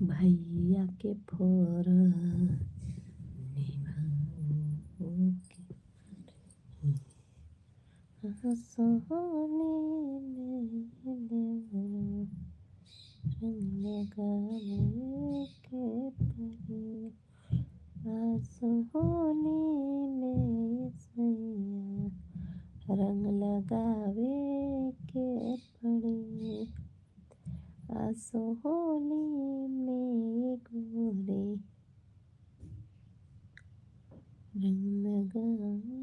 भैया के फोर सोहनी रंग लगावे के पड़ी सोहनी में सैया रंग लगावे के पड़ी सोहनी में गोरे रंग लगावे।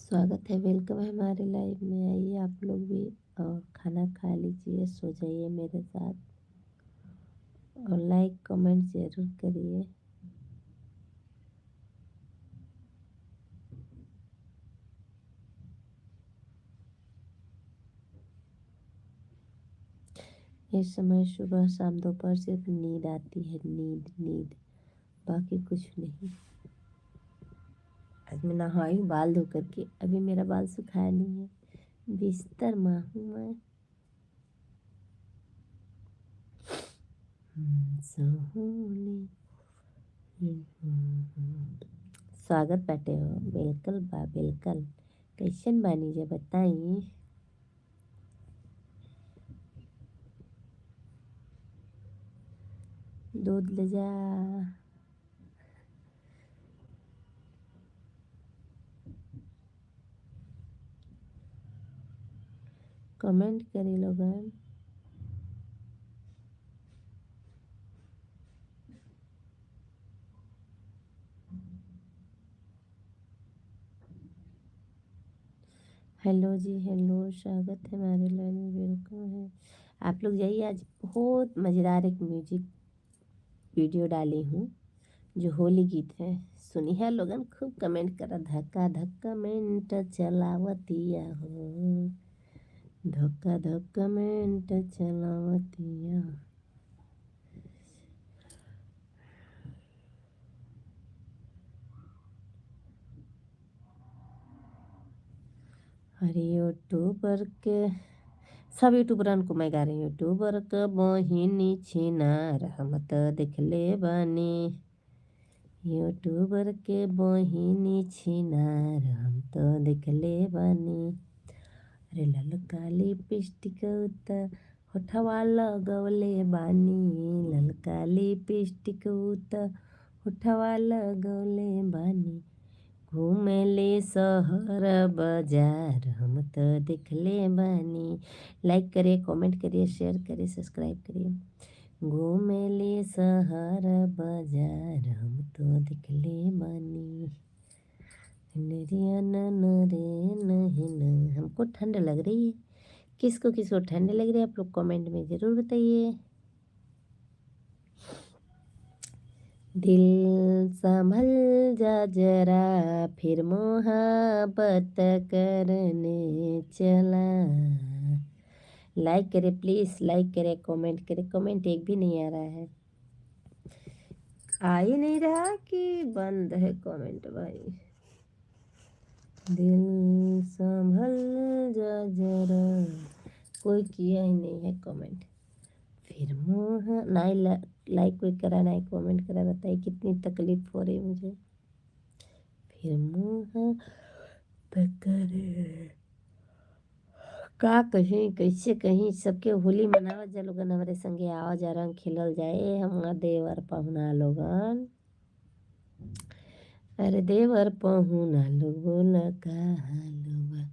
स्वागत है, वेलकम है हमारे लाइव में। आइए आप लोग भी और खाना खा लीजिए, सो जाइए मेरे साथ और लाइक कमेंट जरूर करिए। इस समय सुबह शाम दोपहर सिर्फ नींद आती है, नींद नींद, बाकी कुछ नहीं। आज मैं नहाई बाल धो करके, अभी मेरा बाल सुखाया नहीं है, बिस्तर में हूँ मैं। सोहनी स्वागत बाटे हो, वेलकम बा वेलकम। कैसन बानी जे बताई। दूध ले जा। कमेंट करी लोगन। हेलो जी, हेलो, स्वागत है हमारे लाइन में, वेलकम है। आप लोग जाइए, आज बहुत मज़ेदार एक म्यूजिक वीडियो डाली हूँ जो होली गीत है, सुनी है लोगन। खूब कमेंट करा, धक्का धक्का मिनट चलावतिया हो, धक्का धक्का मिनट चलावतिया। अरे यूट्यूबर के सब यूट्यूबरन को मैं गा रही हूँ। यूट्यूबर क बहिनी छिनार हम त देखले बानी, यूट्यूबर के बहिनी छिनार हम तो देखले बानी। अरे ललका लिपस्टिक त होठवा लगवले बानी, ललका लिपस्टिक त होठवा लगवले बानी। घूमेले शहर बाजार हम तो देखले बानी। लाइक करिए, कमेंट करिए, शेयर करिए, सब्सक्राइब करिए। घूमेले शहर बाजार हम तो देखले बानी। हमको ठंड लग रही है, किसको किसको ठंड लग रही है आप लोग कमेंट में ज़रूर बताइए। दिल संभल जा जरा, फिर मोहब्बत करने चला। लाइक करे प्लीज़, लाइक करे, कमेंट करे। कमेंट एक भी नहीं आ रहा है, आ ही नहीं रहा कि बंद है कमेंट भाई। दिल संभल जा जरा, कोई किया ही नहीं है कमेंट। फिर मोह नहीं लाइक कोई करा, नहीं कमेंट करा, बताइए कितनी तकलीफ हो रही मुझे। फिर मुँह करे का कहीं कैसे कहीं सबके होली मनावत जा लोगन, हमारे संगे आओ जा, रंग खेलल जाए हमारा देवर पहुना लोगन। अरे देवर पहुना लोग बोला का हालवा,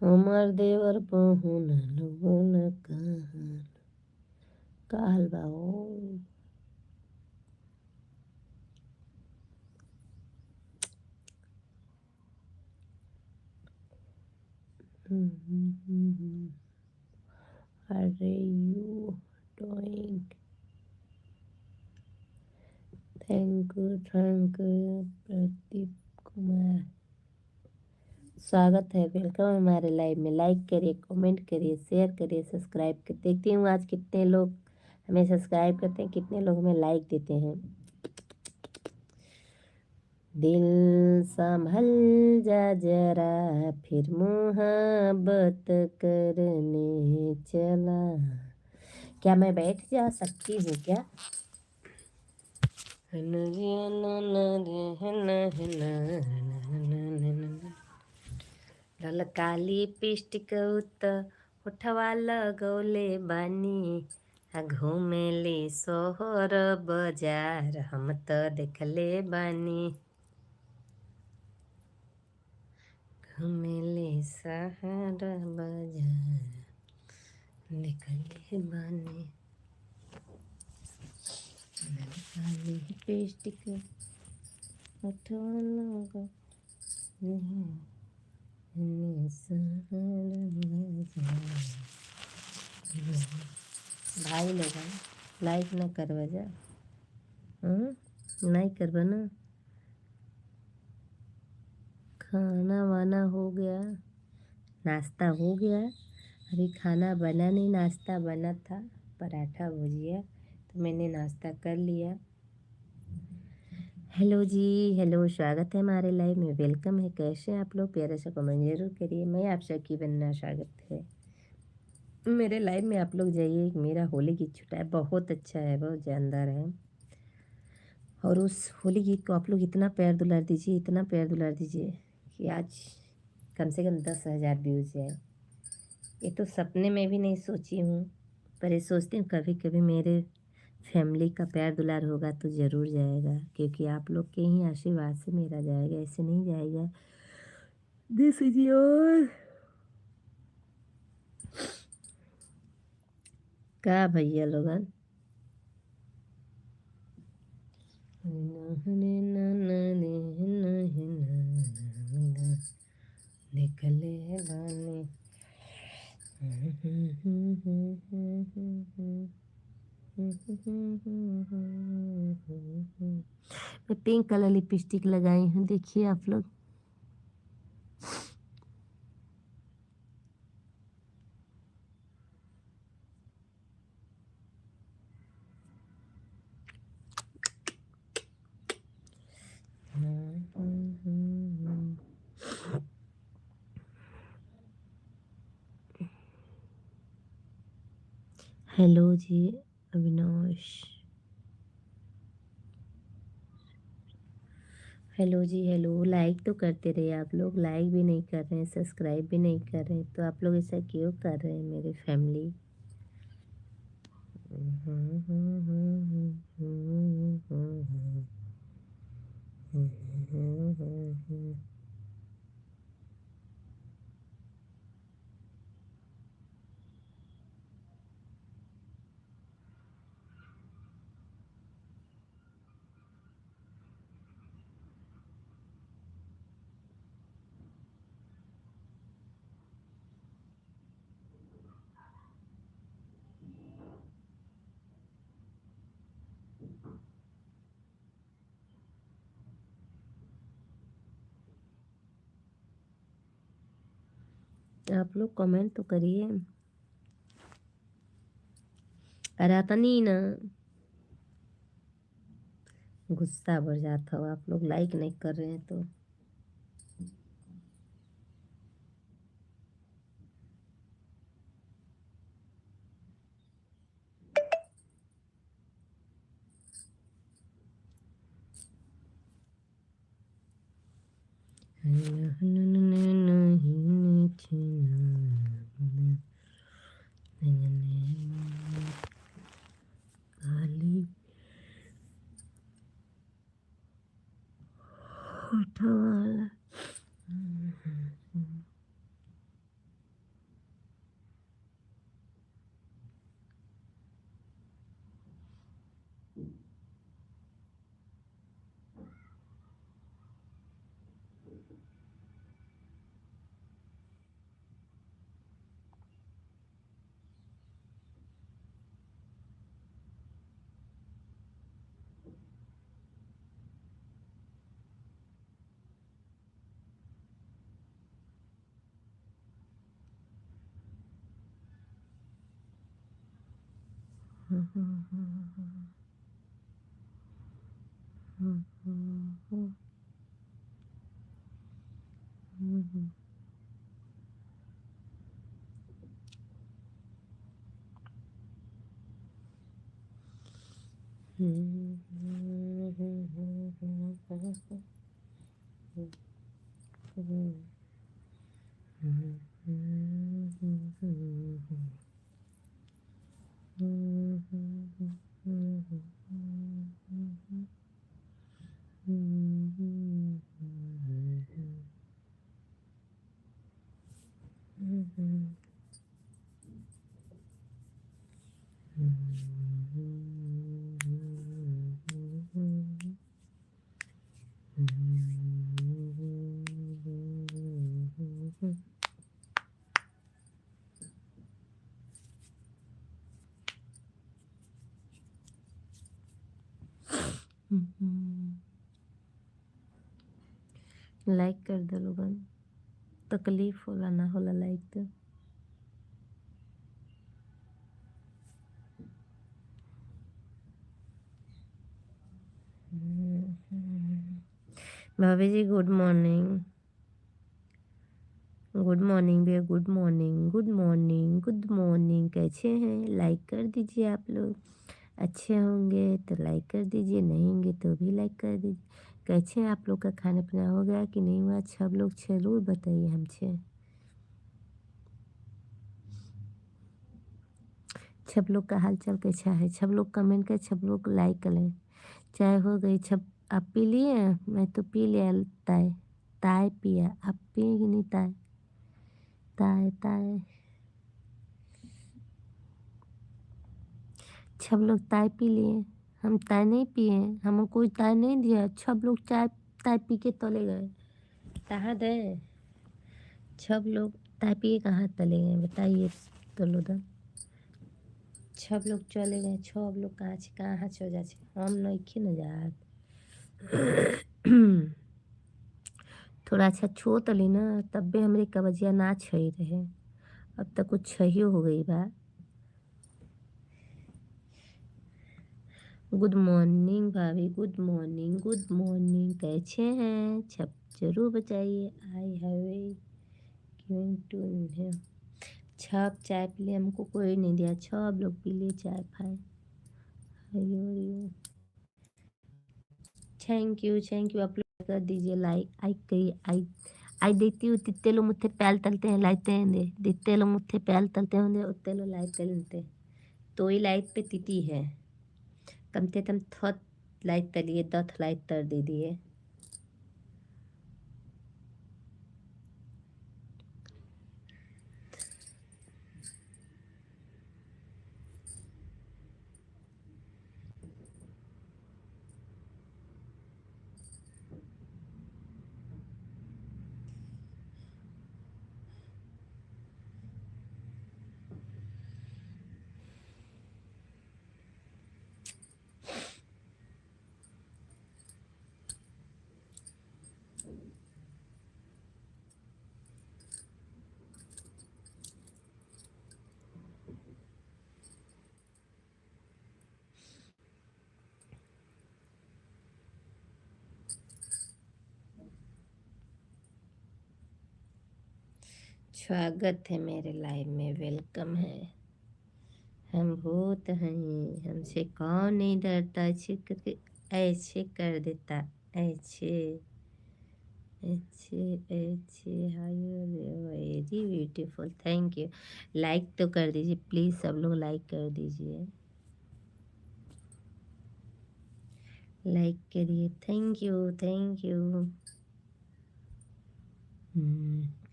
हमार देवर पहुना लोग बोला का हाल। का हलवा हो। अरे you doing. Thank you Pradeep Kumar. स्वागत है, वेलकम हमारे लाइव में। लाइक करिए, कमेंट करिए, शेयर करिए, सब्सक्राइब करिए। देखती हूँ आज कितने लोग हमें सब्सक्राइब करते हैं, कितने लोग हमें लाइक देते हैं। दिल संभल जा जरा, फिर मुहब्बत करने चला। क्या मैं बैठ जा सकती हूँ क्या? काली पिस्टिक उत उठवा लगौले बानी, घूमेले सोहर बाजार हम त देखले बानी। घूमेले शहर बाजार देखले बानी। काली पिस्टिक उठवा लगौले भाई लोग लाइक ना करवा जा। नहीं करवा ना। खाना वाना हो गया, नाश्ता हो गया। अभी खाना बना नहीं, नाश्ता बना था पराठा भुजिया, तो मैंने नाश्ता कर लिया। हेलो जी, हेलो, स्वागत है हमारे लाइव में, वेलकम है। कैसे हैं आप लोग? प्यारे से कमेंट जरूर करिए। मैं आप सबकी बनना स्वागत है मेरे लाइव में। आप लोग जाइए, मेरा होली गीत छुटा है, बहुत अच्छा है, बहुत जानदार है। और उस होली गीत को आप लोग इतना प्यार दुलार दीजिए, इतना प्यार दुलार दीजिए कि आज कम से कम 10,000 व्यूज़ है। ये तो सपने में भी नहीं सोची हूँ, पर ये सोचती हूँ कभी कभी मेरे फैमिली का प्यार दुलार होगा तो ज़रूर जाएगा, क्योंकि आप लोग के ही आशीर्वाद से मेरा जाएगा, ऐसे नहीं जाएगा। दिस इज योर का भैया लोगन। निकले बानी। मैं पिंक कलर लिपस्टिक लगाई हूँ, देखिए आप लोग। हेलो जी अविनाश, हेलो जी, हेलो। लाइक तो करते रहे आप लोग, लाइक भी नहीं कर रहे हैं, सब्सक्राइब भी नहीं कर रहे हैं, तो आप लोग ऐसा क्यों कर रहे हैं मेरे फैमिली? आप लोग कमेंट तो करिए। अरे आता नहीं ना, गुस्सा बढ़ जाता हो आप लोग लाइक नहीं कर रहे हैं तो। काली उठवाला। लाइक कर दो लोगन, तकलीफ होला ना होला लाइक तो। भाभी जी गुड मॉर्निंग, गुड मॉर्निंग भैया, good morning, good morning, good morning. कैसे हैं? लाइक कर दीजिए आप लोग। अच्छे होंगे तो लाइक कर दीजिए, नहीं होंगे तो भी लाइक कर दीजिए। कैसे हैं आप लोग का खाना पीना हो गया कि नहीं हुआ? सब लोग जरूर बताइए हमसे। सब लोग का हाल चाल कैसा है? सब लोग कमेंट कर, सब लोग लाइक करें। चाय हो गई सब? आप पी लिए? मैं तो पी लिया ताय, ताय पिया। आप पिए कि नहीं ताय? ताय ताय सब लोग ताय पी लिए, हम ताय नहीं पिए। हमें कोई ताय नहीं दिया, सब लोग चाय ताय पी के तले गए। कहाँ गए सब लोग? ताय पी के कहाँ तले गए बताइए तो लोग। सब लोग चले गए, सब लोग कहाँ चल जा, हम नहीं न जात। थोड़ा अच्छा छो तली ना, तब भी हमरे कबजिया ना छई रहे। अब तक कुछ छहियो हो गई बा। गुड मॉर्निंग भाभी, गुड मॉर्निंग, गुड मॉर्निंग। कैसे हैं सब? जरूर बताइए। I have given to him. छप चाय पी लिए, हमको कोई नहीं दिया, सब लोग पी लिए चाय फाय। थैंक यू आप लोग कर दीजिए लाइक। आई कही आई आई देती हूँ तित्ते लो मुत्थे पैल तलते हैं लाइते हैं दे दित्ते लो मुत्थे पैल तलते हैं उत्ते लो लाइट तलते। तो ही लाइट पे तिती है, कम से कम थोत लाइट तलिए, दथ लाइट तर दे दिए। स्वागत है मेरे लाइफ में, वेलकम है। हम भूत हैं, हमसे कौन नहीं डरता। ऐसे करके ऐसे कर देता, ऐसे ऐसे ऐसे। Hi very beautiful, thank you. Like तो कर दीजिए प्लीज़, सब लोग लाइक कर दीजिए, लाइक करिए। Thank you thank you.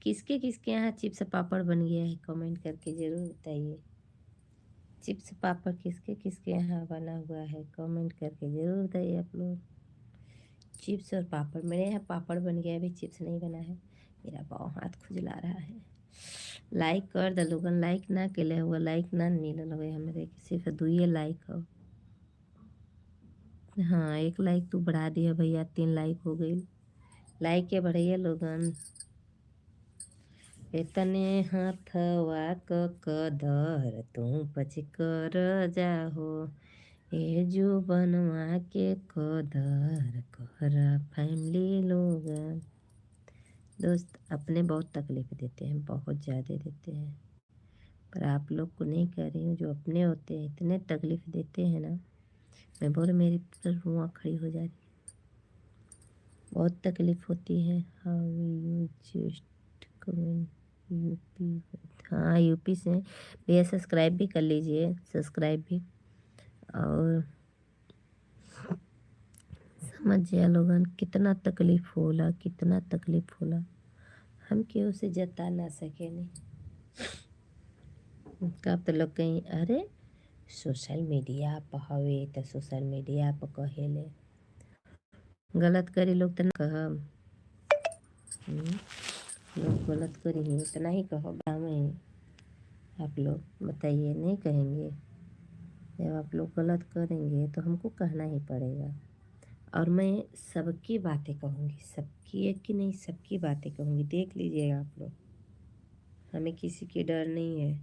किसके किसके यहाँ चिप्स पापड़ बन गया है कमेंट करके ज़रूर बताइए। चिप्स पापड़ किसके किसके यहाँ बना हुआ है कमेंट करके ज़रूर बताइए आप लोग। चिप्स और पापड़, मेरे यहाँ पापड़ बन गया है, अभी चिप्स नहीं बना है। मेरा पाँव हाथ खुजला रहा है। लाइक कर दे लोगन, लाइक ना के हुआ, लाइक ना नील लगे हमारे, सिर्फ 2 लाइक हो। हाँ 1 लाइक तू बढ़ा दिया भैया, 3 लाइक हो गई। लाइक के बढ़ाइए लोगन। इतने हाथवा क कदर तू बच कर जाहो, ए जो बनवा के कदर कहरा फैमिली लोग। दोस्त अपने बहुत तकलीफ देते हैं, बहुत ज़्यादा देते हैं, पर आप लोग को नहीं कह रही हूँ। जो अपने होते हैं इतने तकलीफ देते हैं ना, मैं बोल मेरी तो रुआं खड़ी हो जाती है, बहुत तकलीफ होती है। How you just comment UP. हाँ यूपी से भैया, सब्सक्राइब भी कर लीजिए, सब्सक्राइब भी। और समझिए लोगन कितना तकलीफ होला, कितना तकलीफ होला, हम केहू से जता ना सके नहीं। कब तो लोग कहीं अरे सोशल मीडिया पर हवे तो सोशल मीडिया पर कहेले, गलत करी लोग तो ना कहब। लोग गलत करी ही तो नहीं कहो में। आप लोग बताइए, नहीं कहेंगे? जब आप लोग गलत करेंगे तो हमको कहना ही पड़ेगा। और मैं सबकी बातें कहूँगी, सबकी एक की नहीं, सबकी बातें कहूँगी, देख लीजिएगा आप लोग। हमें किसी की डर नहीं है।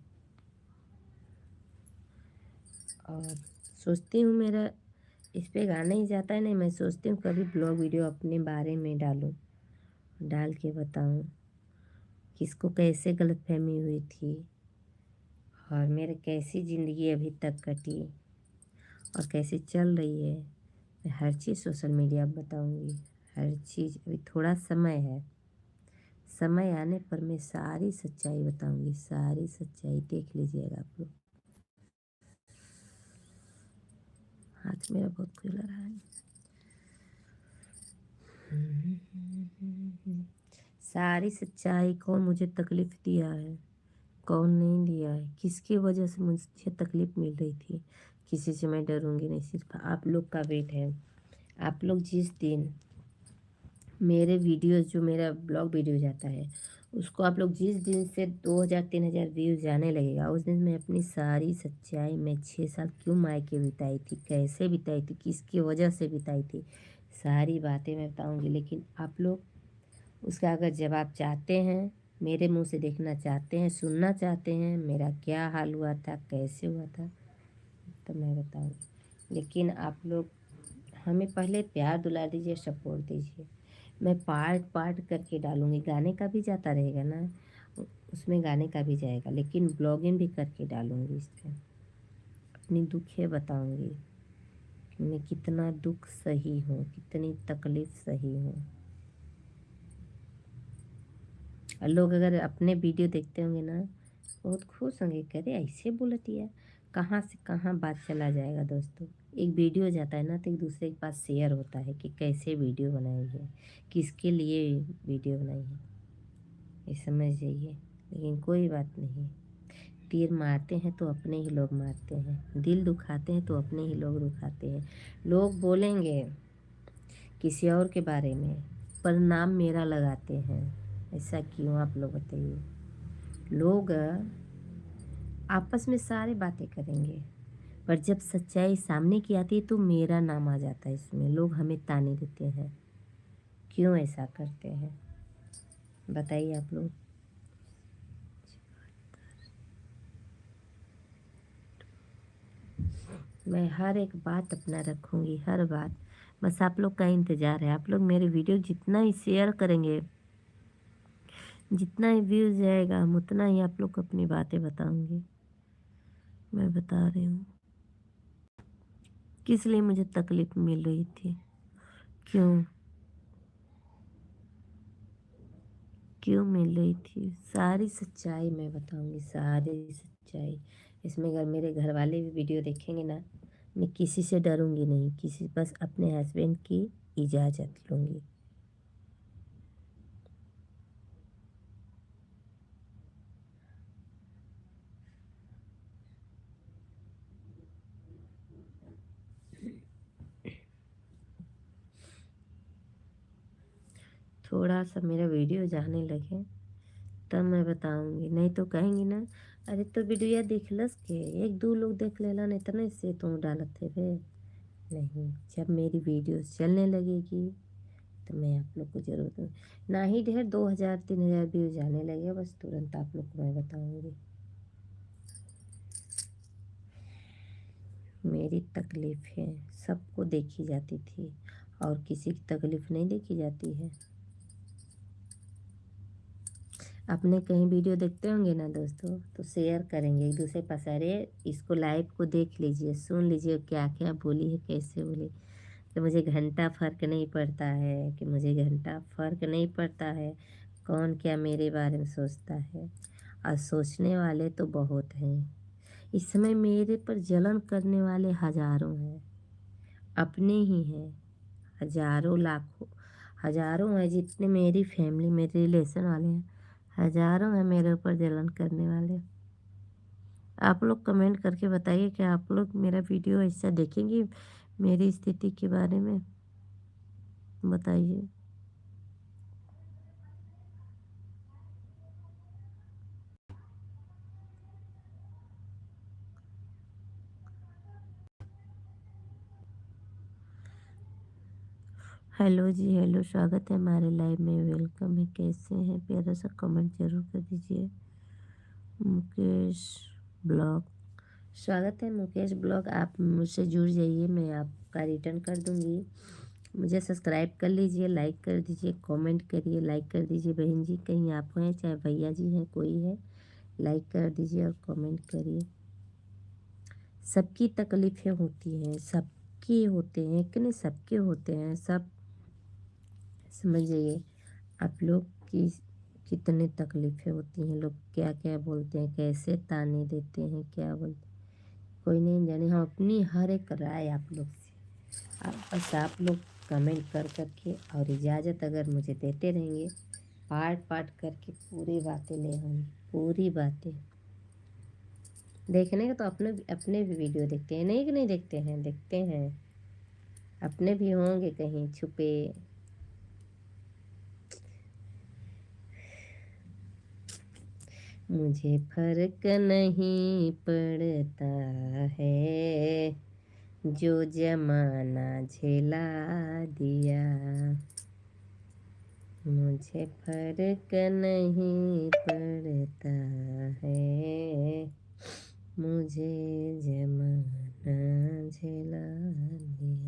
और सोचती हूँ मेरा इस पे गाना ही जाता है नहीं, मैं सोचती हूँ कभी ब्लॉग वीडियो अपने बारे में डालूँ, डाल के बताऊँ किसको कैसे गलतफहमी हुई थी और मेरे कैसी ज़िंदगी अभी तक कटी और कैसे चल रही है। मैं हर चीज़ सोशल मीडिया पर बताऊँगी, हर चीज़। अभी थोड़ा समय है, समय आने पर मैं सारी सच्चाई बताऊँगी, सारी सच्चाई देख लीजिएगा आप लोग। हाथ मेरा बहुत खुल रहा है। सारी सच्चाई, कौन मुझे तकलीफ़ दिया है, कौन नहीं दिया है, किसकी वजह से मुझे तकलीफ़ मिल रही थी। किसी से मैं डरूँगी नहीं, सिर्फ आप लोग का वेट है। आप लोग जिस दिन मेरे वीडियोस, जो मेरा ब्लॉग वीडियो जाता है, उसको आप लोग जिस दिन से 2000-3000 व्यूज़ जाने लगेगा, उस दिन मैं अपनी सारी सच्चाई, मैं 6 साल क्यों मायके बिताई थी, कैसे बिताई थी, किसकी वजह से बिताई थी, सारी बातें मैं बताऊँगी। लेकिन आप लोग उसका अगर जवाब चाहते हैं, मेरे मुंह से देखना चाहते हैं, सुनना चाहते हैं मेरा क्या हाल हुआ था, कैसे हुआ था, तो मैं बताऊँगी। लेकिन आप लोग हमें पहले प्यार दुला दीजिए, सपोर्ट दीजिए। मैं पार्ट पार्ट करके डालूँगी, गाने का भी जाता रहेगा ना, उसमें गाने का भी जाएगा, लेकिन ब्लॉगिंग भी करके डालूँगी इस पर। अपनी दुखें बताऊँगी कि मैं कितना दुख सही हूँ, कितनी तकलीफ़ सही हूँ। और लोग अगर अपने वीडियो देखते होंगे ना, बहुत खुश होंगे, करे ऐसे बोलती है, कहाँ से कहाँ बात चला जाएगा। दोस्तों एक वीडियो जाता है ना तो एक दूसरे के पास शेयर होता है कि कैसे वीडियो बनाई है, किसके लिए वीडियो बनाई है, ये समझ जाइए। लेकिन कोई बात नहीं, तीर मारते हैं तो अपने ही लोग मारते हैं, दिल दुखाते हैं तो अपने ही लोग दुखाते हैं। लोग बोलेंगे किसी और के बारे में, पर नाम मेरा लगाते हैं। ऐसा क्यों, आप लोग बताइए। लोग आपस में सारे बातें करेंगे, पर जब सच्चाई सामने की आती है तो मेरा नाम आ जाता है इसमें। लोग हमें ताने देते हैं, क्यों ऐसा करते हैं बताइए आप लोग। मैं हर एक बात अपना रखूँगी, हर बात। बस आप लोग का इंतज़ार है। आप लोग मेरे वीडियो जितना ही शेयर करेंगे, जितना ही व्यूज़ जाएगा, हम उतना ही आप लोग को अपनी बातें बताऊँगी। मैं बता रही हूँ किस लिए मुझे तकलीफ़ मिल रही थी, क्यों क्यों मिल रही थी, सारी सच्चाई मैं बताऊँगी, सारी सच्चाई। इसमें अगर मेरे घर वाले भी वीडियो देखेंगे ना, मैं किसी से डरूँगी नहीं, किसी, बस अपने हस्बैंड की इजाज़त लूँगी। थोड़ा सा मेरा वीडियो जाने लगे तब मैं बताऊँगी, नहीं तो कहेंगी ना, अरे तो वीडियो देखलस के, एक दो लोग देख लेलन इतने से तुम डालत थे रे। नहीं, जब मेरी वीडियो चलने लगेगी तो मैं आप लोग को ज़रूर दूँ। ना ही ढेर 2000 3000 व्यूज़ आने लगे, बस तुरंत आप लोग को मैं बताऊँगी। मेरी तकलीफ़ें सबको देखी जाती थी और किसी की तकलीफ़ नहीं देखी जाती है। अपने कहीं वीडियो देखते होंगे ना दोस्तों, तो शेयर करेंगे एक दूसरे के पास, अरे इसको लाइव को देख लीजिए, सुन लीजिए क्या क्या बोली है, कैसे बोली। कि मुझे घंटा फ़र्क नहीं पड़ता है, कि मुझे घंटा फ़र्क नहीं पड़ता है कौन क्या मेरे बारे में सोचता है। और सोचने वाले तो बहुत हैं। इस समय मेरे पर जलन करने वाले हज़ारों हैं, अपने ही हैं, हज़ारों लाखों, हज़ारों हैं। जितने मेरी फैमिली मेरे रिलेशन वाले हैं, हज़ारों हैं मेरे ऊपर जलन करने वाले। आप लोग कमेंट करके बताइए कि आप लोग मेरा वीडियो ऐसा देखेंगे, मेरी स्थिति के बारे में बताइए। हेलो जी, हेलो, स्वागत है हमारे लाइव में, वेलकम है। कैसे हैं? प्यारा सा कमेंट जरूर कर दीजिए। मुकेश ब्लॉग, स्वागत है मुकेश ब्लॉग। आप मुझसे जुड़ जाइए, मैं आपका रिटर्न कर दूंगी। मुझे सब्सक्राइब कर लीजिए, लाइक कर दीजिए, कमेंट करिए, लाइक कर दीजिए। बहन जी कहीं आप हैं, चाहे भैया जी हैं, कोई है, लाइक कर दीजिए और कमेंट करिए। सबकी तकलीफ़ें होती हैं, सबके होते हैं कि नहीं, सबके होते हैं। सब समझ जाइए आप लोग की कितनी तकलीफ़ें होती हैं, लोग क्या क्या बोलते हैं, कैसे ताने देते हैं, क्या बोलते हैं, कोई नहीं जाने। हम अपनी हर एक राय आप लोग से, बस आप लोग कमेंट कर करके और इजाज़त अगर मुझे देते रहेंगे, पार्ट पार्ट करके पूरी बातें ले आऊँगी, पूरी बातें। देखने का तो अपने अपने भी वीडियो देखते हैं, नहीं कि नहीं देखते हैं, देखते हैं। अपने भी होंगे कहीं छुपे। मुझे फर्क नहीं पड़ता है जो जमाना झेला दिया। मुझे फर्क नहीं पड़ता है, मुझे जमाना झेला दिया।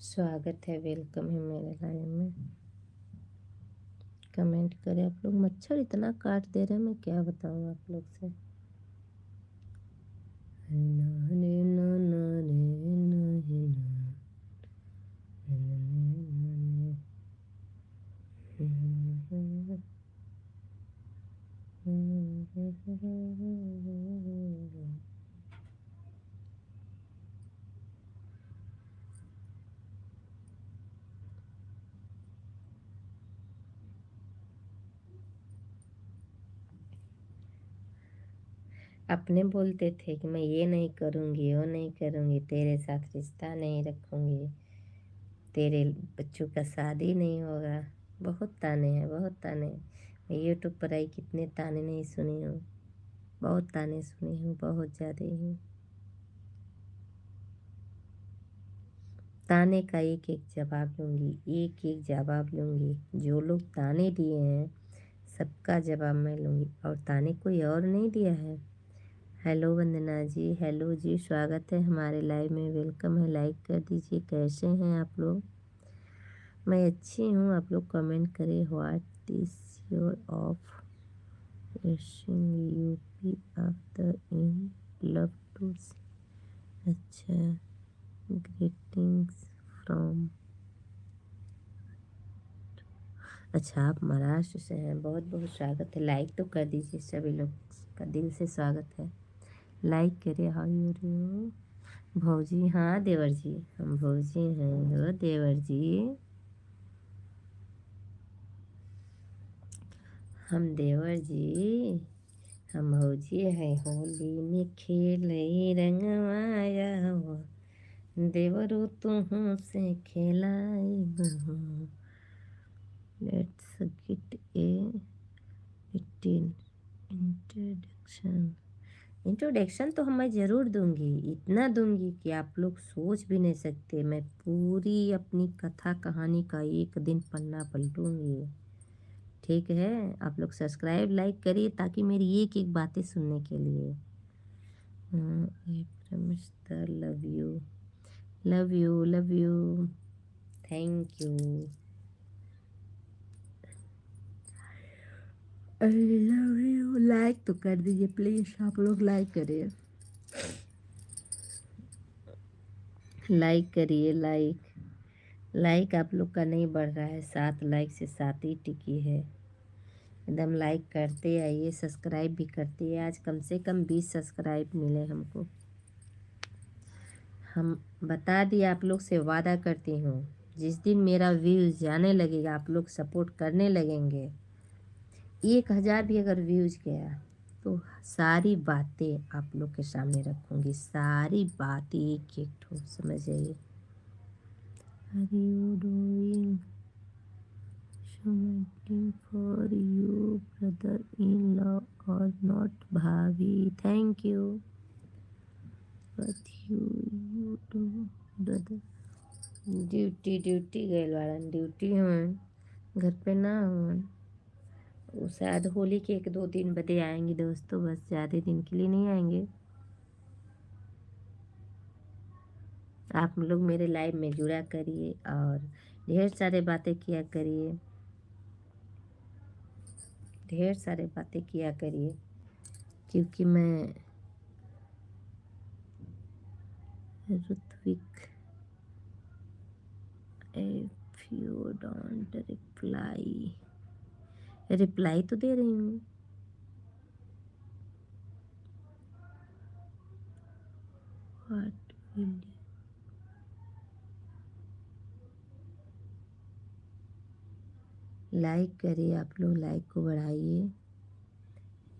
स्वागत है, वेलकम है मेरे लाइव में। कमेंट करें आप लोग। मच्छर इतना काट दे रहे हैं, मैं क्या बताऊँ आप लोग से। अपने बोलते थे कि मैं ये नहीं करूँगी, वो नहीं करूँगी, तेरे साथ रिश्ता नहीं रखूँगी, तेरे बच्चों का शादी नहीं होगा। बहुत ताने हैं, बहुत ताने हैं। मैं यूट्यूब पर आई, कितने ताने नहीं सुनी हूँ, बहुत ताने सुनी हूँ, बहुत ज़्यादा ही। ताने का एक एक जवाब लूँगी, एक एक जवाब लूँगी। जो लोग ताने दिए हैं सबका जवाब मैं लूँगी, और ताने कोई और नहीं दिया है। हेलो वंदना जी, हेलो जी, स्वागत है हमारे लाइव में, वेलकम है। लाइक कर दीजिए। कैसे हैं आप लोग? मैं अच्छी हूँ, आप लोग कमेंट करें। What is your of UP after in love to. अच्छा, ग्रीटिंग्स फ्रॉम, अच्छा आप महाराष्ट्र से हैं, बहुत बहुत स्वागत है। लाइक तो कर दीजिए, सभी लोग का दिल से स्वागत है। लाइक करिए। हाउ यू डू भौजी? हाँ देवर जी, हम भौजी हैं हो देवर जी, हम देवर जी, हम भौजी हैं। होली में खेले रंगवाया हो, देवरू तुहू से खेलाई बहू। Let's get a little introduction. Introduction तो मैं ज़रूर दूंगी, इतना दूंगी कि आप लोग सोच भी नहीं सकते। मैं पूरी अपनी कथा कहानी का एक दिन पन्ना पलटूंगी। ठीक है, आप लोग सब्सक्राइब लाइक करिए ताकि मेरी एक एक बातें सुनने के लिए। Love you, love you, love you, thank you, I love you. Like तो कर दीजिए प्लीज़, आप लोग लाइक करिए, लाइक करिए, लाइक। लाइक आप लोग का नहीं बढ़ रहा है, 7 लाइक से 7 ही टिकी है। एकदम लाइक करते आइए, सब्सक्राइब भी करते हैं। आज कम से कम 20 सब्सक्राइब मिले हमको। हम बता दिए, आप लोग से वादा करती हूँ, जिस दिन मेरा व्यूज़ जाने लगेगा, आप लोग सपोर्ट करने लगेंगे, 1000 भी अगर व्यूज़ गया तो सारी बातें आप लोग के सामने रखूँगी, सारी बातें एक एक ठो, समझ जाइए। Are you doing something for you brother-in-law or not भाभी? Thank you. What you do brother? Duty duty गए वालन, ड्यूटी हूँ, घर पे ना हूँ। वो शायद होली के 1-2 दिन बदे आएंगे दोस्तों, बस ज़्यादा दिन के लिए नहीं आएंगे। आप लोग मेरे लाइव में जुड़ा करिए और ढेर सारे बातें किया करिए, ढेर सारे बातें किया करिए, क्योंकि मैं Ritvik, if you don't reply, reply तो दे रही हूँ। व्हाट विल लाइक करिए, आप लोग लाइक को बढ़ाइए।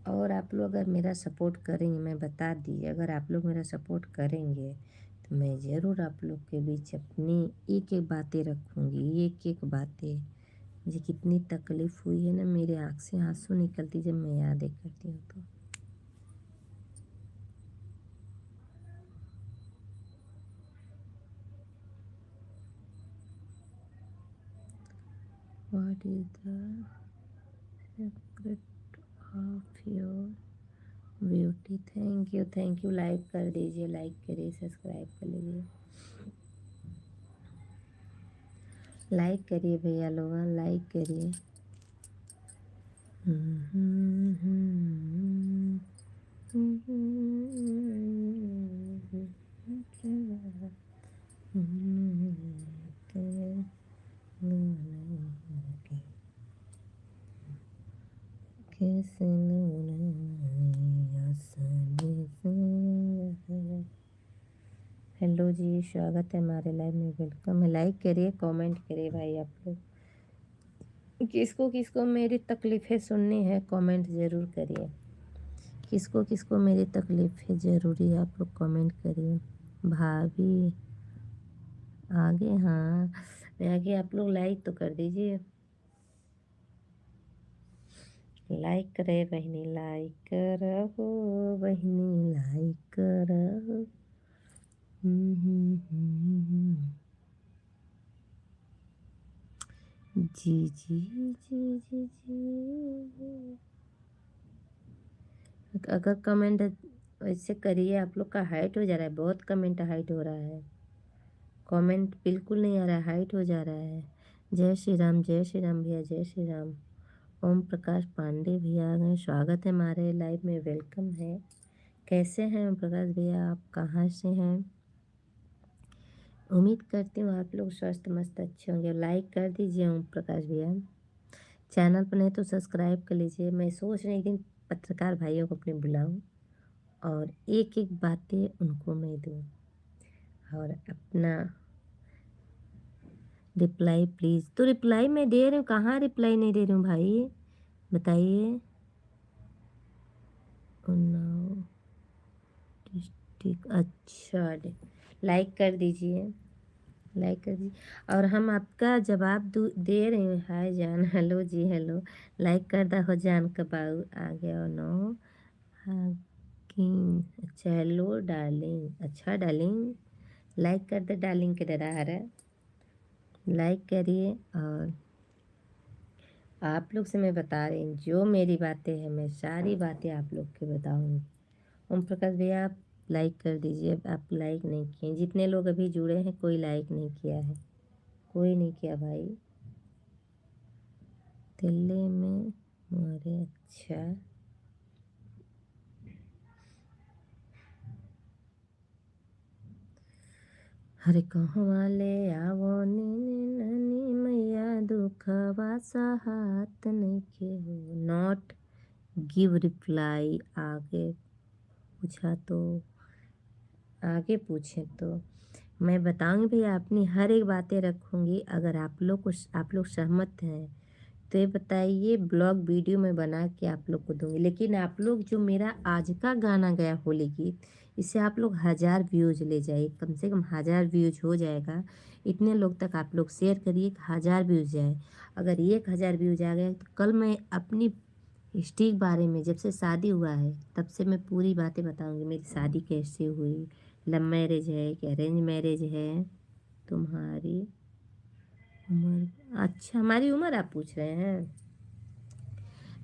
और आप लोग अगर मेरा सपोर्ट करेंगे, मैं बता दी, अगर आप लोग मेरा सपोर्ट करेंगे तो मैं ज़रूर आप लोग के बीच अपनी एक एक बातें रखूँगी, एक एक बातें। मुझे कितनी तकलीफ़ हुई है ना, मेरे आँख से आंसू निकलती जब मैं यादें करती हूँ तो। What is the secret of your beauty? Thank you. Like कर दीजिए, लाइक करिए, सब्सक्राइब कर लीजिए, लाइक करिए भैया लोग, लाइक करिए। हेलो जी, स्वागत है हमारे लाइव में, वेलकम है। लाइक करिए, कमेंट करिए भाई आप लोग। किसको किसको मेरी तकलीफ़ें सुननी है कमेंट ज़रूर करिए, किसको किसको मेरी तकलीफ़ें ज़रूरी है आप लोग कमेंट करिए। भाभी आगे, हाँ मैं आगे, आप लोग लाइक तो कर दीजिए, लाइक करे बहनी, लाइक करो बहनी, लाइक करो। जी जी जी जी जी। अगर कमेंट ऐसे करिए, आप लोग का हाइट हो जा रहा है, बहुत कमेंट हाइट हो रहा है, कमेंट बिल्कुल नहीं आ रहा है, हाइट हो जा रहा है। जय श्री राम, जय श्री राम भैया, जय श्री राम। ओम प्रकाश पांडे भैया आ गए, स्वागत है हमारे लाइव में, वेलकम है। कैसे हैं ओम प्रकाश भैया, आप कहाँ से हैं? उम्मीद करती हूँ आप लोग स्वस्थ मस्त अच्छे होंगे। लाइक कर दीजिए ओम प्रकाश भैया, चैनल पर नहीं तो सब्सक्राइब कर लीजिए। मैं सोच रही थी पत्रकार भाइयों को अपने बुलाऊं और एक एक बातें उनको मैं दूं और अपना रिप्लाई प्लीज़। तो रिप्लाई मैं दे रही हूँ, कहाँ रिप्लाई नहीं दे रही हूँ भाई, बताइए। उन्नाव डिस्ट्रिक्ट, अच्छा लाइक कर दीजिए, लाइक कर दीजिए। और हम आपका जवाब दे रहे हैं। हाय जान, हेलो जी हेलो, लाइक कर दा हो जान कबाऊ आ गया नो हाकिंग। अच्छा हेलो डार्लिंग, अच्छा डार्लिंग लाइक कर दे, डार्लिंग के डरा है, लाइक करिए। और आप लोग से मैं बता रही हूँ जो मेरी बातें हैं, मैं सारी बातें आप लोग के बताऊँगी। ओम प्रकाश भैया आप लाइक कर दीजिए, आप लाइक नहीं किए। जितने लोग अभी जुड़े हैं कोई लाइक नहीं किया है, कोई नहीं किया भाई। दिल्ली में मारे, अच्छा हरे कहवा ले आवो ननी मैया दुखवा सहात नइखे हो। नॉट गिव रिप्लाई, आगे पूछा तो, आगे पूछें तो मैं बताऊंगी भैया, अपनी हर एक बातें रखूंगी। अगर आप लोग सहमत हैं तो ये बताइए, ब्लॉग वीडियो में बना के आप लोग को दूंगी। लेकिन आप लोग जो मेरा आज का गाना गया होली गीत, इससे आप लोग 1000 व्यूज ले जाइए, कम से कम 1000 व्यूज हो जाएगा। इतने लोग तक आप लोग शेयर करिए, 1000 व्यूज जाए। अगर 1000 व्यूज आ गए तो कल मैं अपनी हिस्ट्री के बारे में, जब से शादी हुआ है तब से मैं पूरी बातें बताऊंगी। मेरी शादी कैसे हुई, लव मैरिज है कि अरेंज मैरिज है, तुम्हारी उम्र, अच्छा हमारी उम्र आप पूछ रहे हैं।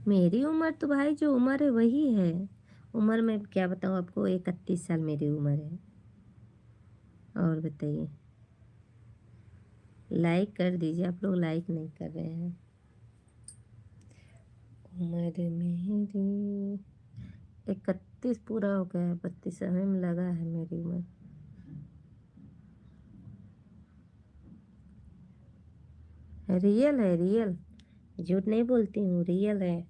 मेरी उम्र तो भाई जो उम्र है वही है। उम्र में क्या बताऊँ आपको, 31 साल मेरी उम्र है। और बताइए, लाइक कर दीजिए, आप लोग लाइक नहीं कर रहे हैं। उम्र मेरी 31 पूरा हो गया है, 32 समय में लगा है मेरी उम्र। रियल है, रियल, झूठ नहीं बोलती हूँ, रियल है।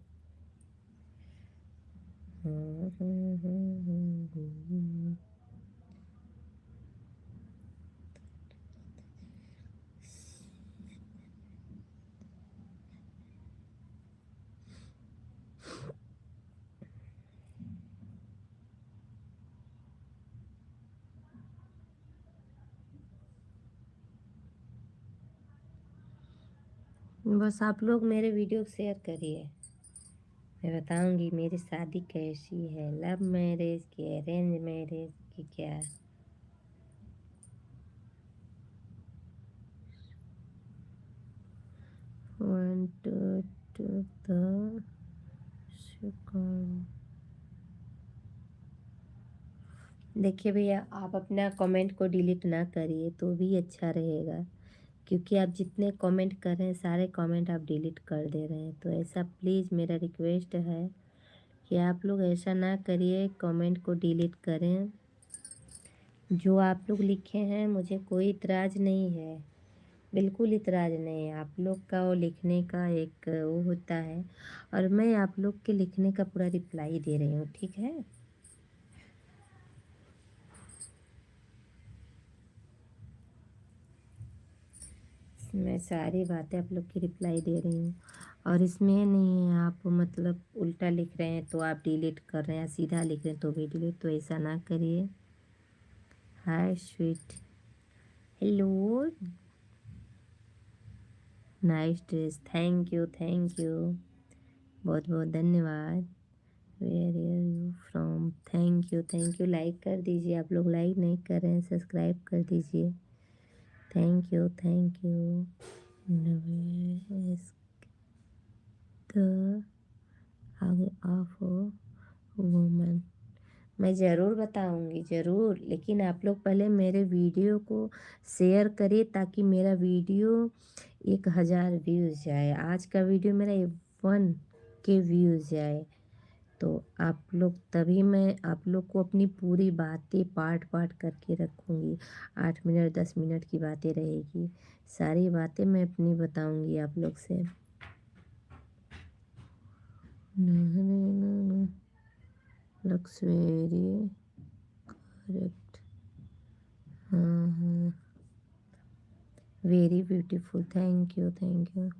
बस आप लोग मेरे वीडियो शेयर करिए, मैं बताऊंगी मेरी शादी कैसी है, लव मैरिज की अरेंज मैरिज की क्या। 1 2 2 द सेकंड। देखिए भैया, आप अपना कमेंट को डिलीट ना करिए तो भी अच्छा रहेगा, क्योंकि आप जितने कमेंट कर रहे हैं सारे कमेंट आप डिलीट कर दे रहे हैं। तो ऐसा प्लीज़ मेरा रिक्वेस्ट है कि आप लोग ऐसा ना करिए, कमेंट को डिलीट करें। जो आप लोग लिखे हैं मुझे कोई इतराज़ नहीं है, बिल्कुल इतराज़ नहीं है। आप लोग का वो लिखने का एक वो होता है, और मैं आप लोग के लिखने का पूरा रिप्लाई दे रही हूँ, ठीक है। मैं सारी बातें आप लोग की रिप्लाई दे रही हूँ, और इसमें नहीं है आप मतलब उल्टा लिख रहे हैं तो आप डिलीट कर रहे हैं, सीधा लिख रहे हैं तो भी डिलीट, तो ऐसा ना करिए। Hi sweet, hello, nice dress, thank you thank you, बहुत बहुत धन्यवाद। Where are you from, thank you. Like कर दीजिए, आप लोग लाइक नहीं कर रहे हैं, सब्सक्राइब कर दीजिए, thank you thank you. The आगे ऑफ वुमन, मैं ज़रूर बताऊंगी ज़रूर, लेकिन आप लोग पहले मेरे वीडियो को शेयर करिए ताकि मेरा वीडियो 1000 व्यूज़ जाए। आज का वीडियो मेरा 1 के व्यूज़ जाए, तो आप लोग तभी मैं आप लोग को अपनी पूरी बातें पार्ट पार्ट करके रखूँगी। 8 मिनट 10 मिनट की बातें रहेगी, सारी बातें मैं अपनी बताऊँगी आप लोग से। Looks very correct. हाँ हाँ, very beautiful, thank you thank you.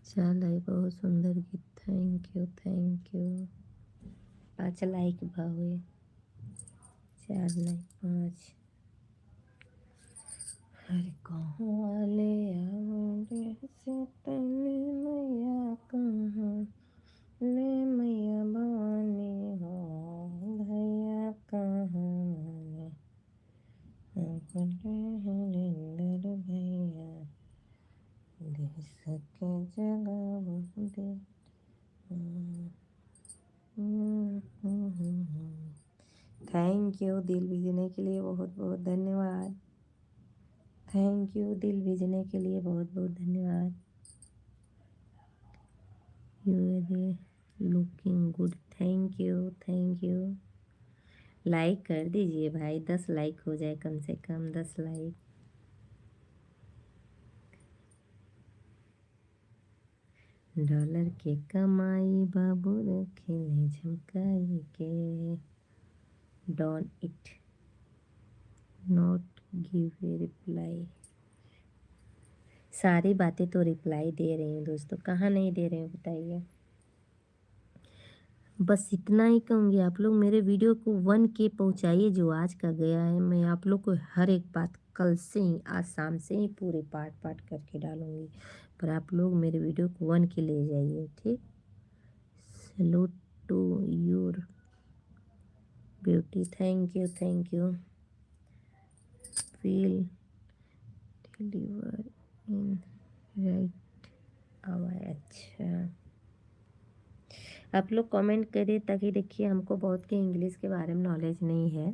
चल बहुत सुंदर गीत, thank you thank you. 5 like Bhave, 4 like 5। अरे कहाँ ले आऊं रे से तने मैया, कहाँ ले मैया भवानी हो, भैया कहाँ हरिंदर भैया, दे सके जगह दे। थैंक यू दिल भेजने के लिए बहुत बहुत धन्यवाद। थैंक यू दिल भेजने के लिए बहुत बहुत धन्यवाद। You are looking good, thank you thank you. Like कर दीजिए भाई, 10 लाइक हो जाए कम से कम, 10 लाइक। डॉलर के कमाई बाबू रखे ने झमकाई के, don't it not give a reply. सारी बातें तो रिप्लाई दे रही हूँ दोस्तों, कहाँ नहीं दे रहे हैं बताइए। बस इतना ही कहूँगी, आप लोग मेरे वीडियो को 1K पहुँचाइए जो आज का गया है। मैं आप लोग को हर एक बात कल से ही, आज शाम से ही पूरे पार्ट पार्ट करके डालूँगी, पर आप लोग मेरे वीडियो को 1K ले जाइए, ठीक। Salute to your beauty, thank you thank you. Will deliver in right hour. अच्छा, आप लोग कमेंट करिए, ताकि देखिए हमको बहुत के इंग्लिश के बारे में नॉलेज नहीं है।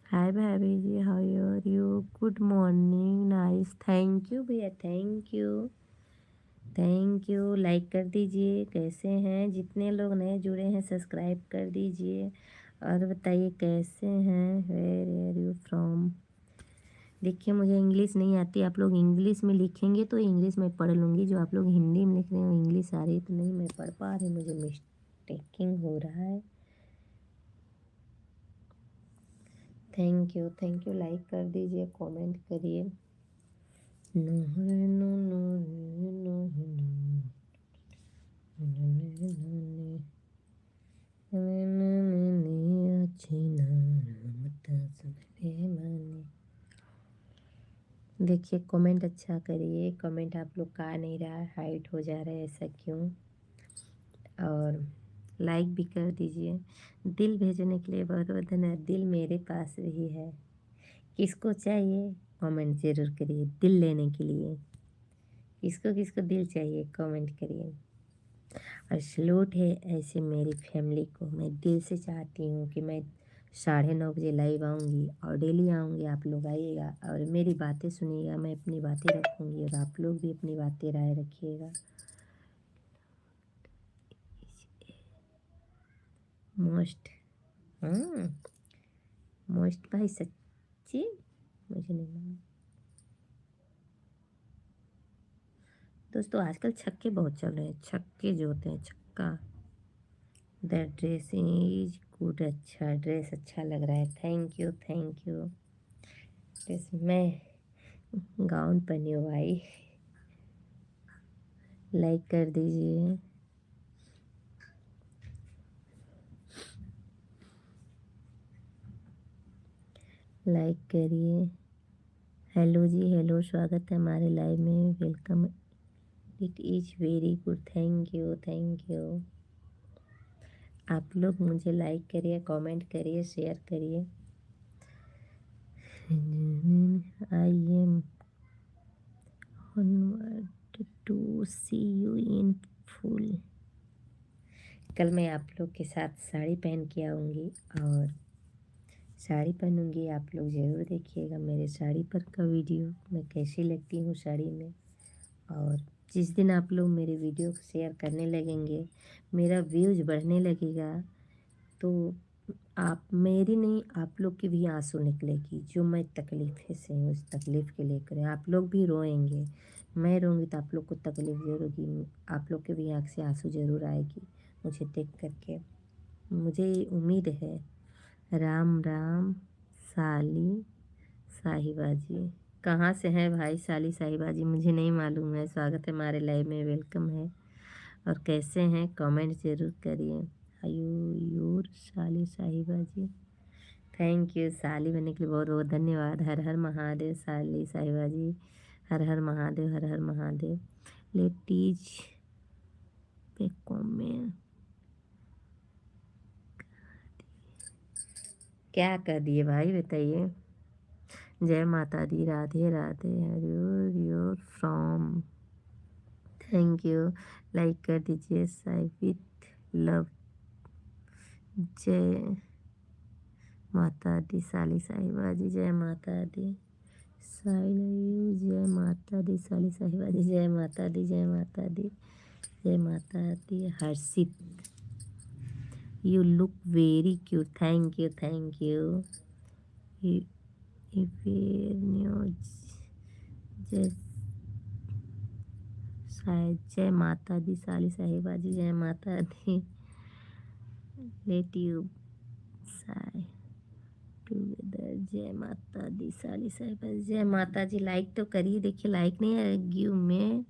हाय भाभी जी, how are you, good morning, nice, thank you भैया, thank you thank you. Like कर दीजिए, कैसे हैं, जितने लोग नए जुड़े हैं सब्सक्राइब कर दीजिए, और बताइए कैसे हैं, वेयर आर यू फ्रॉम। देखिए मुझे इंग्लिश नहीं आती, आप लोग इंग्लिश में लिखेंगे तो इंग्लिश में पढ़ लूँगी, जो आप लोग हिंदी में लिख रहे हो इंग्लिश आ रही तो नहीं मैं पढ़ पा रही, मुझे मिस्टेकिंग हो रहा है। थैंक यू लाइक कर दीजिए, कमेंट करिए। देखिए कमेंट अच्छा करिए, कमेंट आप लोग का आ नहीं रहा, हाइट हो जा रहा है, ऐसा क्यों। और लाइक भी कर दीजिए। दिल भेजने के लिए बहुत बहुत धन्यवाद। दिल मेरे पास भी है, किसको चाहिए कमेंट ज़रूर करिए, दिल लेने के लिए। किसको किसको दिल चाहिए कमेंट करिए। और सैल्यूट है ऐसे मेरी फैमिली को, मैं दिल से चाहती हूँ कि मैं 9:30 बजे लाइव आऊँगी और डेली आऊँगी, आप लोग आइएगा और मेरी बातें सुनिएगा, मैं अपनी बातें रखूँगी और आप लोग भी अपनी बातें राय रखिएगा। मोस्ट मोस्ट भाई सच्ची मुझे नहीं मालूम दोस्तों, आजकल छक्के बहुत चल रहे हैं, छक्के जो होते हैं छक्का। द ड्रेस इज गुड, अच्छा ड्रेस अच्छा लग रहा है, thank you thank you. Dress मैं गाउन पहनी हूँ भाई, लाइक कर दीजिए। लाइक करिए। हेलो जी, हेलो, स्वागत है हमारे लाइव में, welcome. It is very good, thank you thank you. आप लोग मुझे लाइक करिए, कमेंट करिए, शेयर करिए। I am onward to see you in full. कल मैं आप लोग के साथ साड़ी पहन के आऊँगी और साड़ी पहनूंगी। आप लोग ज़रूर देखिएगा मेरे साड़ी पर का वीडियो, मैं कैसी लगती हूँ साड़ी में। और जिस दिन आप लोग मेरे वीडियो को शेयर करने लगेंगे, मेरा व्यूज़ बढ़ने लगेगा, तो आप मेरी नहीं, आप लोग की भी आंसू निकलेगी। जो मैं तकलीफ़ से हूँ, उस तकलीफ़ के लेकर आप लोग भी रोएंगे। मैं रोऊंगी तो आप लोग को तकलीफ़ ज़रूर होगी, आप लोग के भी आँख से आंसू ज़रूर आएगी मुझे देख करके। मुझे उम्मीद है। राम राम साली साहिबा जी। कहाँ से हैं भाई साली साहिबा जी, मुझे नहीं मालूम है। स्वागत है हमारे लाइव में, वेलकम है। और कैसे हैं कमेंट ज़रूर करिए। आयूर साली साहिबा जी, थैंक यू। साली बनने के लिए बहुत बहुत धन्यवाद। हर हर महादेव साली साहिबा जी, हर हर महादेव, हर हर महादेव। लेटीज पे कमेंट क्या कर दिए भाई बताइए। जय माता दी, राधे राधे। हरिओ फ्रॉम, थैंक यू। लाइक कर दीजिए। Sai with love. जय माता दी साली साहिबा जी, जय माता दी। साई जय माता दी साली साहिबा जी, जय माता दी, जय माता दी, जय माता दी। Harshit, you look very cute, thank you thank you. News, जय शायद जय माता दी साली साहिबा जी, जय माता दी। लेट यू साई टुगेदर, जय माता दी साली साहिबा जी, जय माता जी। लाइक तो करिए, देखिए लाइक नहीं है। गिव में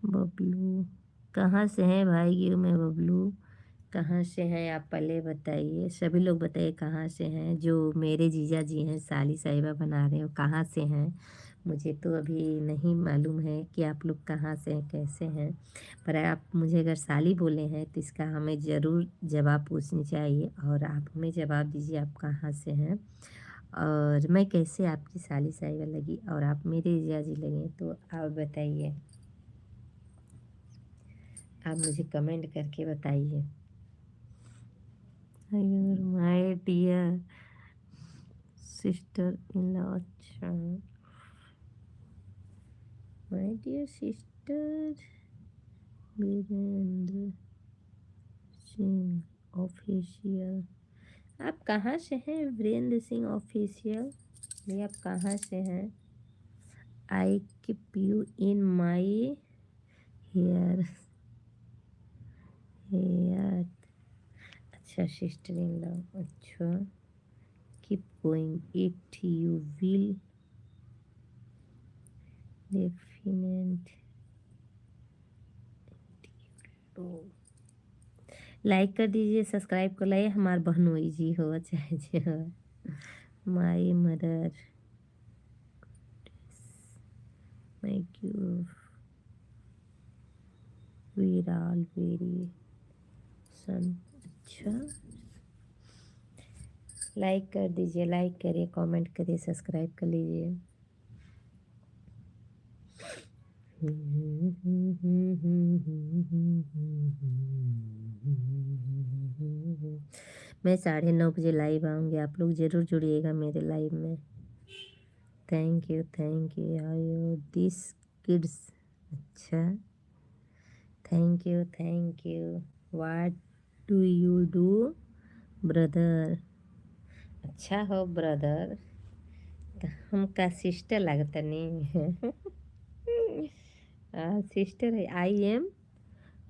बबलू, कहाँ से हैं भाई? गिव में बबलू कहाँ से हैं आप पहले बताइए। सभी लोग बताइए कहाँ से हैं। जो मेरे जीजा जी हैं साली साहिबा बना रहे हो, कहाँ से हैं? मुझे तो अभी नहीं मालूम है कि आप लोग कहाँ से हैं, कैसे हैं। पर आप मुझे अगर साली बोले हैं तो इसका हमें ज़रूर जवाब पूछनी चाहिए। और आप हमें जवाब दीजिए आप कहाँ से हैं और मैं कैसे आपकी साली साहिबा लगी और आप मेरे जीजा जी लगे, तो आप बताइए। आप मुझे कमेंट करके बताइए। My dear sister in law, अच्छा my dear sister Virendra Singh official. आप कहाँ से हैं वीरेंद्र सिंह ऑफिशियल? ये आप कहाँ से हैं? I keep you in my hair hair. अच्छा सिस्टर इन लॉ, अच्छा। Keep going it you will definite. Like कर दीजिए, सब्सक्राइब कर लाइए। हमार बहनोई जी हो चाहे जी हो। माई मदर मेक यू विराल वेरी सन। अच्छा, लाइक कर दीजिए, लाइक करिए, कमेंट करिए, सब्सक्राइब कर लीजिए। मैं 9:30 बजे लाइव आऊँगी, आप लोग ज़रूर जुड़िएगा मेरे लाइव में। Thank you thank you. आयो दिस किड्स, अच्छा thank you. What do you do brother? अच्छा हो ब्रदर, तो हमका सिस्टर लगता नहीं है। सिस्टर है। आई एम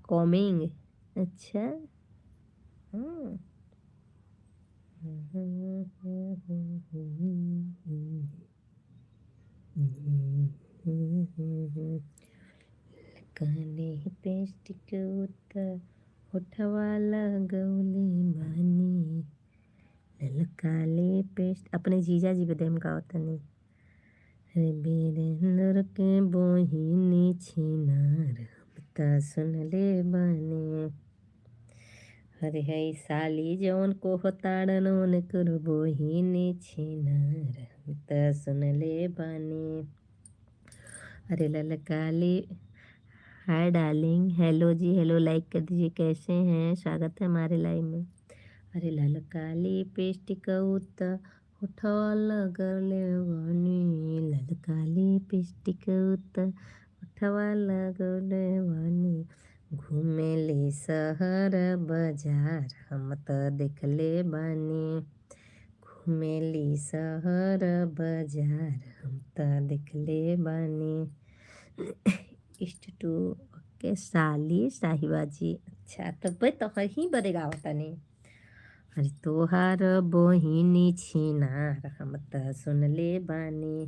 कमिंग, अच्छा। हाँ। काने पेस्ट के उतर होठवा लगौले बानी, ललकाले पेस्ट। अपने जीजा जी बदे हम का होता नहीं। रे बीरेंद्र के बोहिनी छिनार, बता सुन ले बानी। हरे हई साली जौन को होताड़न उन कर बोहिनी छिनार, बता सुन ले बानी। अरे ललकाले, हाय डार्लिंग, हेलो जी हेलो। लाइक कर दीजिए, कैसे हैं? स्वागत है हमारे लाइव में। अरे ललका लिपस्टिक उत होठवा लगले बानी, ललका लिपस्टिक उत होठवा लगले बानी। घूमेली शहर बाजार हम त देखले बानी, घूमेली शहर बाजार हम त देखले बानी। इष्ट टू के साली साहिबाजी। अच्छा तो भाई तो ही बदेगा तनी। अरे तोहार बहिनी छिनार हम त सुनले बानी,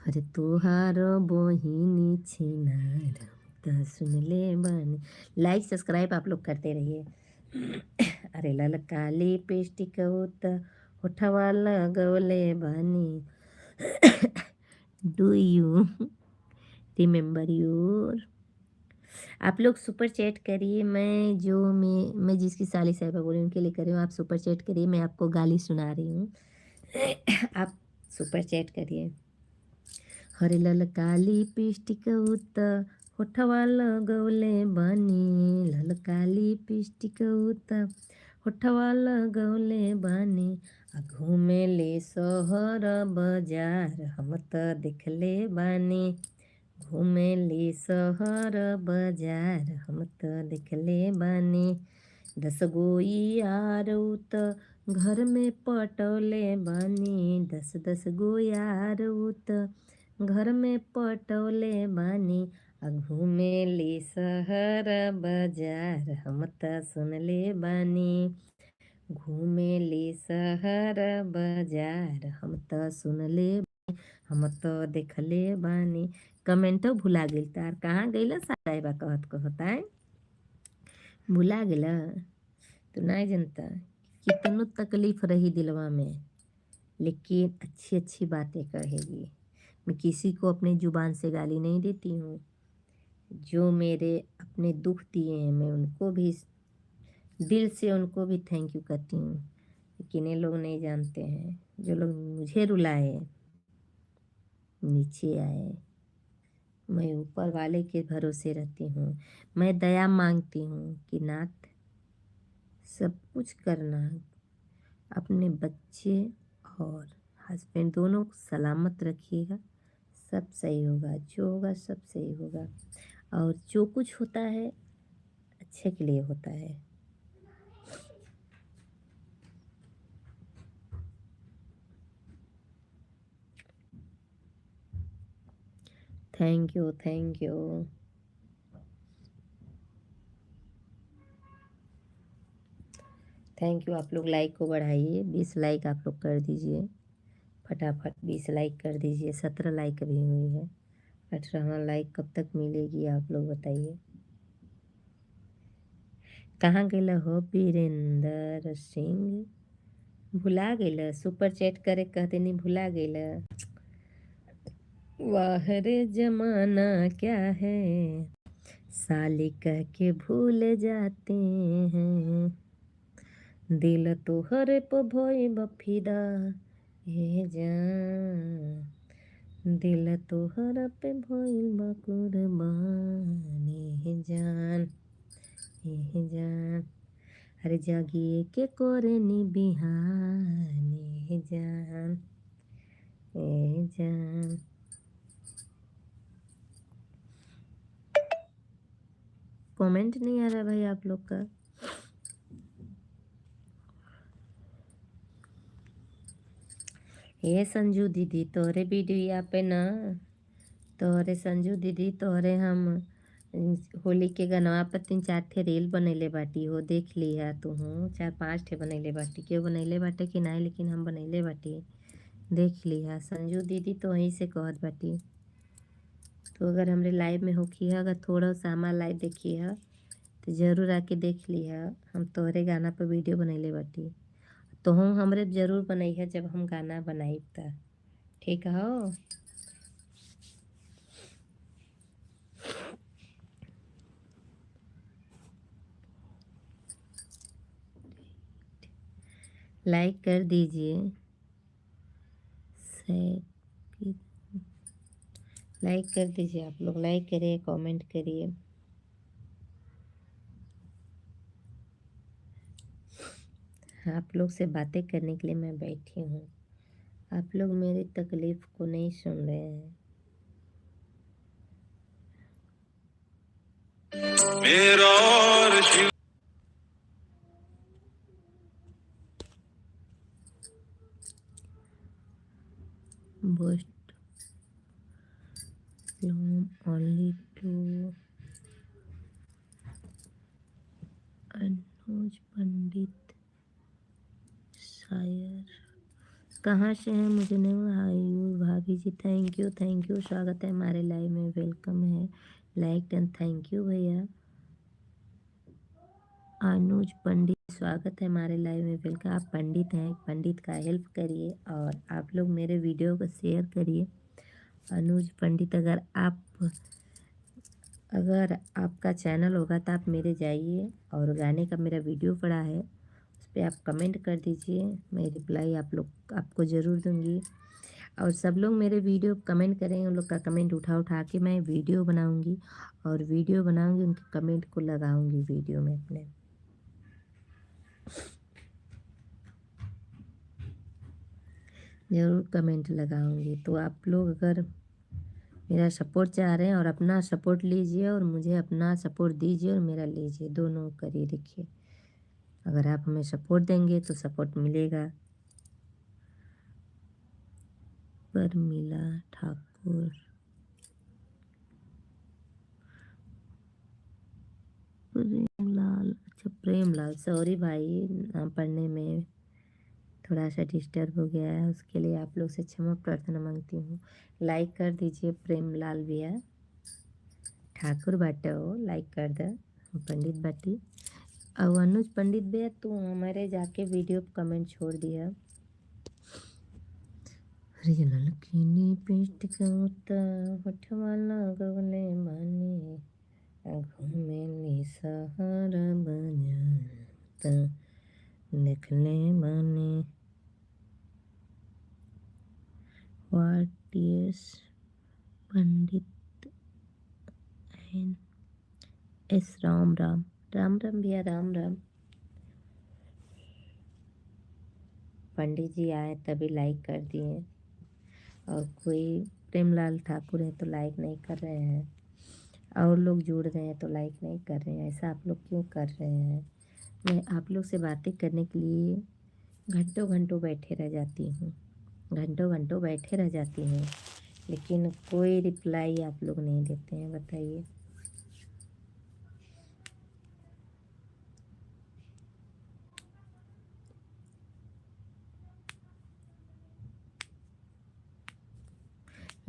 अरे तोहार बहिनी छिनार हम त सुनले बानी। लाइक सब्सक्राइब आप लोग करते रहिए। अरे ललका लिपस्टिक उत होठवा लगवले बानी, डू यू रिमेम्बर योर। आप लोग सुपर चैट करिए। मैं जिसकी साली साहिबा बोली उनके लिए कर रही हूँ। आप सुपर चैट करिए, मैं आपको गाली सुना रही हूँ। आप सुपर चैट करिए। हरे ललका लिपस्टिक उत होठवा लगवले बानी, ललका लिपस्टिक उत होठवा लगवले बानी। घूमेले शहर बाजार हम त देखले बानी, घूमेली शहर बाजार हम त देखले बानी। 10 गो यार उत घर में पटौले बानी, 10 गो यार उत घर में पटौले बानी। घूमेली शहर बाजार हम त सुनले बानी, घूमेली शहर बाजार हम त सुनले हम तो देखले बानी। कमेंटो भुला गेल तार कहाँ गईला साहिबा कहत कहता है भुला गेला। तो नहीं जानता कितनो तकलीफ रही दिलवा में, लेकिन अच्छी अच्छी बातें कहेगी। मैं किसी को अपने जुबान से गाली नहीं देती हूँ। जो मेरे अपने दुख दिए हैं मैं उनको भी दिल से उनको भी थैंक यू करती हूँ। लेकिन ये लोग नहीं जानते हैं, जो लोग मुझे रुलाए नीचे आए। मैं ऊपर वाले के भरोसे रहती हूँ। मैं दया मांगती हूँ कि नाथ सब कुछ करना, अपने बच्चे और हस्बैंड दोनों को सलामत रखिएगा। सब सही होगा, जो होगा सब सही होगा। और जो कुछ होता है अच्छे के लिए होता है। Thank you thank you. Thank you. आप लोग लाइक को बढ़ाइए, 20 लाइक आप लोग कर दीजिए फटाफट। 20 लाइक कर दीजिए। 17 लाइक अभी हुई है, 18वां लाइक कब तक मिलेगी आप लोग बताइए। कहाँ गेला हो वीरेंद्र सिंह, भुला गेला सुपर चैट करे कहते नहीं भुला गेला। वाह रे जमाना क्या है, साली कह के भूल जाते हैं। दिल तोहरे पे भइल फिदा ए जान, दिल तोहरा पे भइल कुर्बान ए जान ए जान। अरे जागिए के कोरे नी बिहान ए जान ए जान। कमेंट नहीं आ रहा भाई आप लोग का। ये संजू दीदी तोरे वीडियो पे ना, तोहरे संजू दीदी तोहरे हम होली के गनवा पर 3-4 ठे रील बनैले बाटी हो, देख लिहा तू। 4-5 ठे बनैले बाटी, क्यों बनैले बाटे कि नहीं, लेकिन हम बनैले बाटी, देख लिहा। संजू दीदी तो वहीं से कहत बाटी। तो अगर हमरे लाइव में होखी है, अगर थोड़ा सा हमारा लाइव देखी है तो ज़रूर आके देख लिहा। हम तोहरे गाना पर वीडियो बनैले बाटी, तो हम हमरे ज़रूर बनई है जब हम गाना बनाई त। ठीक हो। लाइक कर दीजिए, शेयर, लाइक कर दीजिए। आप लोग लाइक करिए, कमेंट करिए। आप लोग से बातें करने के लिए मैं बैठी हूँ। आप लोग मेरी तकलीफ को नहीं सुन रहे हैं। मेरा और शिव बूस्ट ओनली टू अनुज पंडित शायर कहाँ से हैं मुझे नहीं। आयु भाभी जी थैंक यू स्वागत है हमारे लाइव में, वेलकम है। लाइक एंड थैंक यू भैया। अनुज पंडित स्वागत है हमारे लाइव में, वेलकम। आप पंडित हैं, पंडित का हेल्प करिए और आप लोग मेरे वीडियो को शेयर करिए। अनुज पंडित अगर आपका चैनल होगा तो आप मेरे जाइए और गाने का मेरा वीडियो पड़ा है, उस पर आप कमेंट कर दीजिए, मैं रिप्लाई आपको ज़रूर दूंगी। और सब लोग मेरे वीडियो कमेंट करेंगे, उन लोग का कमेंट उठा उठा के मैं वीडियो बनाऊंगी और वीडियो बनाऊंगी उनके कमेंट को लगाऊंगी वीडियो में अपने। ज़रूर कमेंट लगाऊंगी। तो आप लोग अगर मेरा सपोर्ट चाह रहे हैं और अपना सपोर्ट लीजिए और मुझे अपना सपोर्ट दीजिए और मेरा लीजिए, दोनों करिए। देखिए अगर आप हमें सपोर्ट देंगे तो सपोर्ट मिलेगा। परमिला ठाकुर, प्रेमलाल, अच्छा प्रेमलाल, सॉरी भाई नाम पढ़ने में थोड़ा सा डिस्टर्ब हो गया है, उसके लिए आप लोग से क्षमा प्रार्थना मांगती हूँ। लाइक कर दीजिए प्रेमलाल भैया, ठाकुर बाटे हो लाइक कर दे पंडित बाटी। और अनुज पंडित भैया तू हमारे जाके वीडियो पे कमेंट छोड़ दिया। रिजनल कीनी पेस्ट का होठवाला गगने माने घूमे नी सहारा बजाता निकले माने वाटियस पंडित एन एस राम राम राम राम भैया राम राम। पंडित जी आए तभी लाइक कर दिए और कोई प्रेमलाल ठाकुर है तो लाइक नहीं कर रहे हैं और लोग जुड़ रहे हैं तो लाइक नहीं कर रहे हैं। ऐसा आप लोग क्यों कर रहे हैं? मैं आप लोग से बातें करने के लिए घंटों घंटों बैठे रह जाती हूँ, घंटों घंटों बैठे रह जाती हूँ, लेकिन कोई रिप्लाई आप लोग नहीं देते हैं। बताइए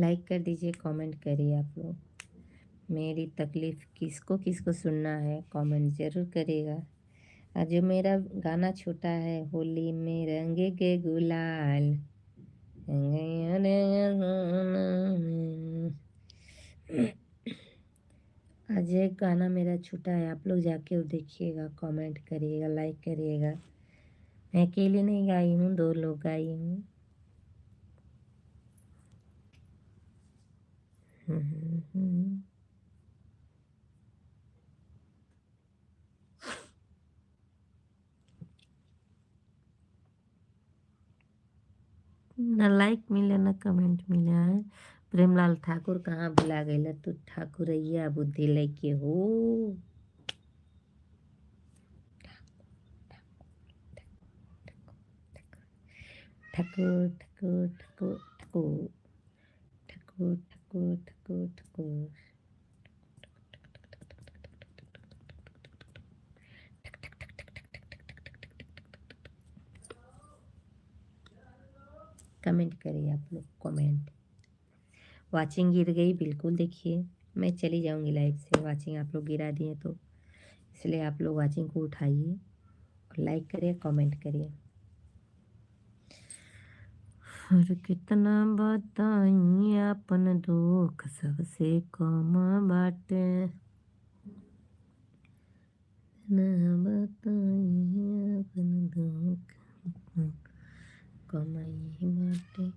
लाइक कर दीजिए, कमेंट करिए। आप लोग मेरी तकलीफ़ किसको किसको सुनना है कमेंट ज़रूर करिएगा। और जो मेरा गाना छोटा है होली में रंगेगे गुलाल, आज एक गाना मेरा छूटा है, आप लोग जाके वो देखिएगा, कमेंट करिएगा, लाइक करिएगा। मैं अकेले नहीं गाई हूँ, 2 लोग गाई हूँ। ना लाइक मिले ना कमेंट मिले है। प्रेमलाल ठाकुर कहाँ भुला गई तू ठाकुरैया बुद्धि लेके हो। ठाकुर ठाकुर ठाकुर ठाकुर ठाकुर ठाकुर ठाकुर ठाकुर कमेंट करिए आप लोग, कमेंट। वाचिंग गिर गई बिल्कुल, देखिए मैं चली जाऊंगी लाइव से, वाचिंग आप लोग गिरा दिए तो इसलिए आप लोग वाचिंग को उठाइए और लाइक करिए, कमेंट करिए। और कितना बताई अपन दुख सबसे कम बाटे, ना बताई अपन दुख कमाई बाटे।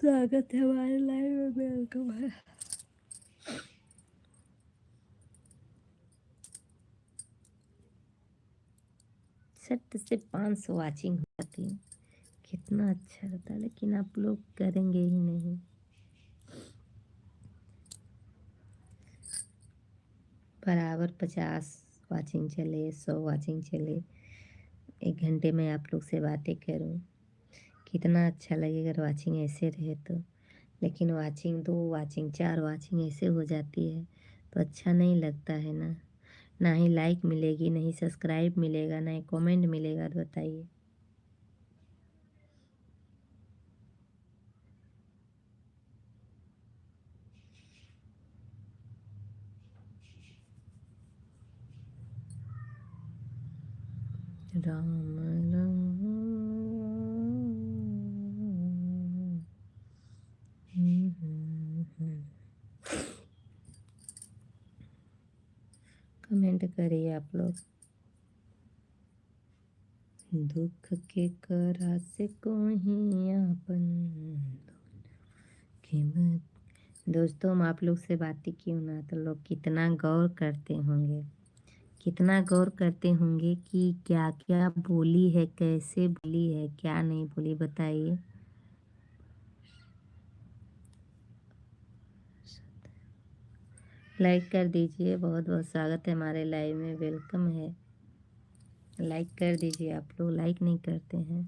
स्वागत है हमारे लाइव में, वेलकम है। सट से 500 वाचिंग हो जाती है, कितना अच्छा रहता है, लेकिन आप लोग करेंगे ही नहीं। बराबर 50 वाचिंग चले, 100 वाचिंग चले, 1 घंटे में आप लोग से बातें करूं, कितना अच्छा लगे अगर वाचिंग ऐसे रहे तो। लेकिन वाचिंग 2 वाचिंग 4 वाचिंग ऐसे हो जाती है तो अच्छा नहीं लगता है ना। ना ही लाइक मिलेगी, नहीं सब्सक्राइब मिलेगा, ना ही कमेंट मिलेगा, तो बताइए। राम राम। कमेंट करिए आप लोग। दुख के करा से कोई आपन कीमत। दोस्तों, हम आप लोग से बातें क्यों ना, तो लोग कितना गौर करते होंगे, कितना गौर करते होंगे कि क्या क्या बोली है, कैसे बोली है, क्या नहीं बोली, बताइए। लाइक कर दीजिए, बहुत बहुत स्वागत है हमारे लाइव में, वेलकम है। लाइक कर दीजिए, आप लोग लाइक नहीं करते हैं।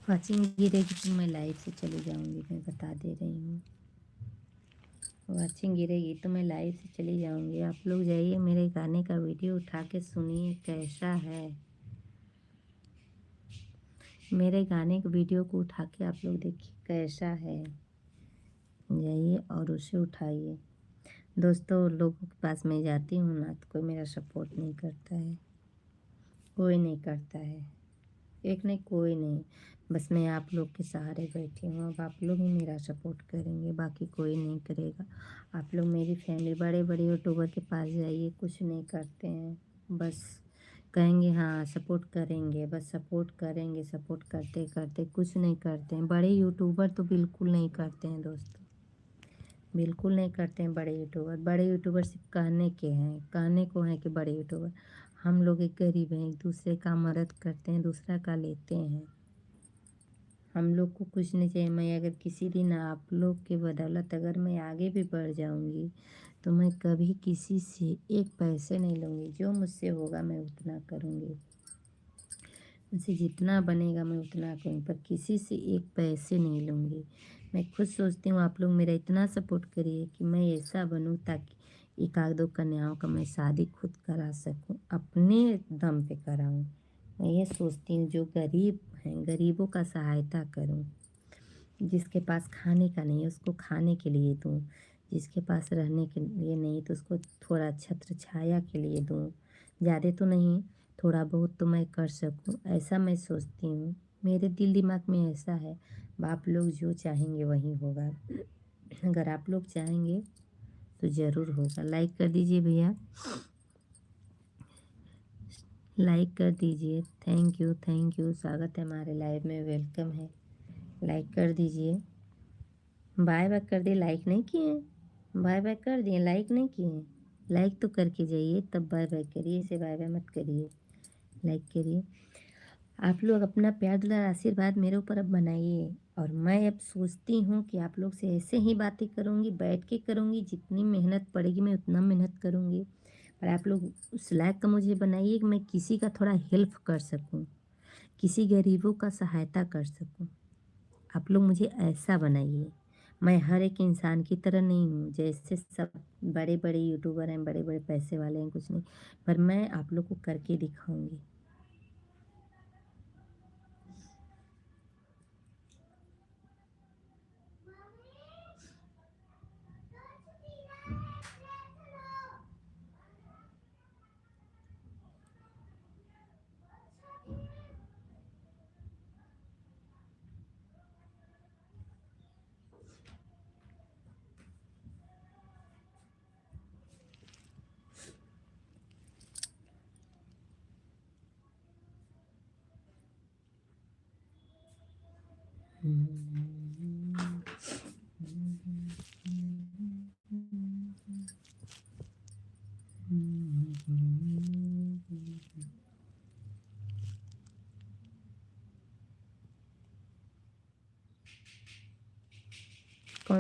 वाचिंग गिरेगी तो मैं लाइव से चली जाऊंगी, मैं बता दे रही हूँ। वाचिंग गिरेगी तो मैं लाइव से चली जाऊंगी। आप लोग जाइए मेरे गाने का वीडियो उठा के सुनिए कैसा है। मेरे गाने के वीडियो को उठा के आप लोग देखिए कैसा है, जाइए और उसे उठाइए। दोस्तों, लोगों के पास मैं जाती हूँ ना तो कोई मेरा सपोर्ट नहीं करता है, कोई नहीं करता है, एक नहीं कोई नहीं। बस मैं आप लोग के सहारे बैठी हूँ। अब आप लोग ही मेरा सपोर्ट करेंगे, बाकी कोई नहीं करेगा। आप लोग मेरी फैमिली, बड़े बड़े यूट्यूबर के पास जाइए, कुछ नहीं करते हैं, बस कहेंगे हाँ सपोर्ट करेंगे, बस सपोर्ट करेंगे, सपोर्ट करते करते कुछ नहीं करते हैं। बड़े यूट्यूबर तो बिल्कुल नहीं करते हैं दोस्तों, बिल्कुल नहीं करते हैं बड़े यूट्यूबर। बड़े यूट्यूबर सिर्फ कहने के हैं, कहने को हैं कि बड़े यूट्यूबर। हम लोग एक गरीब हैं, एक दूसरे का मदद करते हैं, दूसरा का लेते हैं। हम लोग को कुछ नहीं चाहिए। मैं अगर किसी दिन आप लोग के बदौलत अगर मैं आगे भी बढ़ जाऊंगी तो मैं कभी किसी से एक पैसे नहीं लूँगी। जो मुझसे होगा मैं उतना करूँगी, मुझसे जितना बनेगा मैं उतना करूँगी, पर किसी से एक पैसे नहीं लूँगी। मैं खुद सोचती हूँ आप लोग मेरा इतना सपोर्ट करिए कि मैं ऐसा बनूँ ताकि एक आध दो कन्याओं का मैं शादी खुद करा सकूँ, अपने दम पे कराऊँ। मैं ये सोचती हूँ जो गरीब हैं, गरीबों का सहायता करूँ। जिसके पास खाने का नहीं है उसको खाने के लिए दूँ, जिसके पास रहने के लिए नहीं तो उसको थोड़ा छत्र छाया के लिए दूँ। ज़्यादा तो नहीं, थोड़ा बहुत तो मैं कर सकूँ, ऐसा मैं सोचती हूँ। मेरे दिल दिमाग में ऐसा है। आप लोग जो चाहेंगे वही होगा। अगर आप लोग चाहेंगे तो ज़रूर होगा। लाइक कर दीजिए भैया, लाइक कर दीजिए। Thank you, thank you. स्वागत है हमारे लाइव में, वेलकम है। लाइक कर दीजिए। बाय बाय कर दिए, लाइक नहीं किए। बाय बाय कर दिए, लाइक नहीं किए। लाइक तो करके जाइए, तब बाय बाय करिए, ऐसे बाय बाय मत करिए, लाइक करिए। आप लोग अपना प्यार दुलार आशीर्वाद मेरे ऊपर अब बनाइए। और मैं अब सोचती हूँ कि आप लोग से ऐसे ही बातें करूँगी, बैठ के करूँगी, जितनी मेहनत पड़ेगी मैं उतना मेहनत करूँगी। और आप लोग उस लायक का मुझे बनाइए कि मैं किसी का थोड़ा हेल्प कर सकूँ, किसी गरीबों का सहायता कर सकूँ। आप लोग मुझे ऐसा बनाइए। मैं हर एक इंसान की तरह नहीं हूँ, जैसे सब बड़े बड़े यूट्यूबर हैं, बड़े बड़े पैसे वाले हैं, कुछ नहीं, पर मैं आप लोग को करके दिखाऊंगी। कौन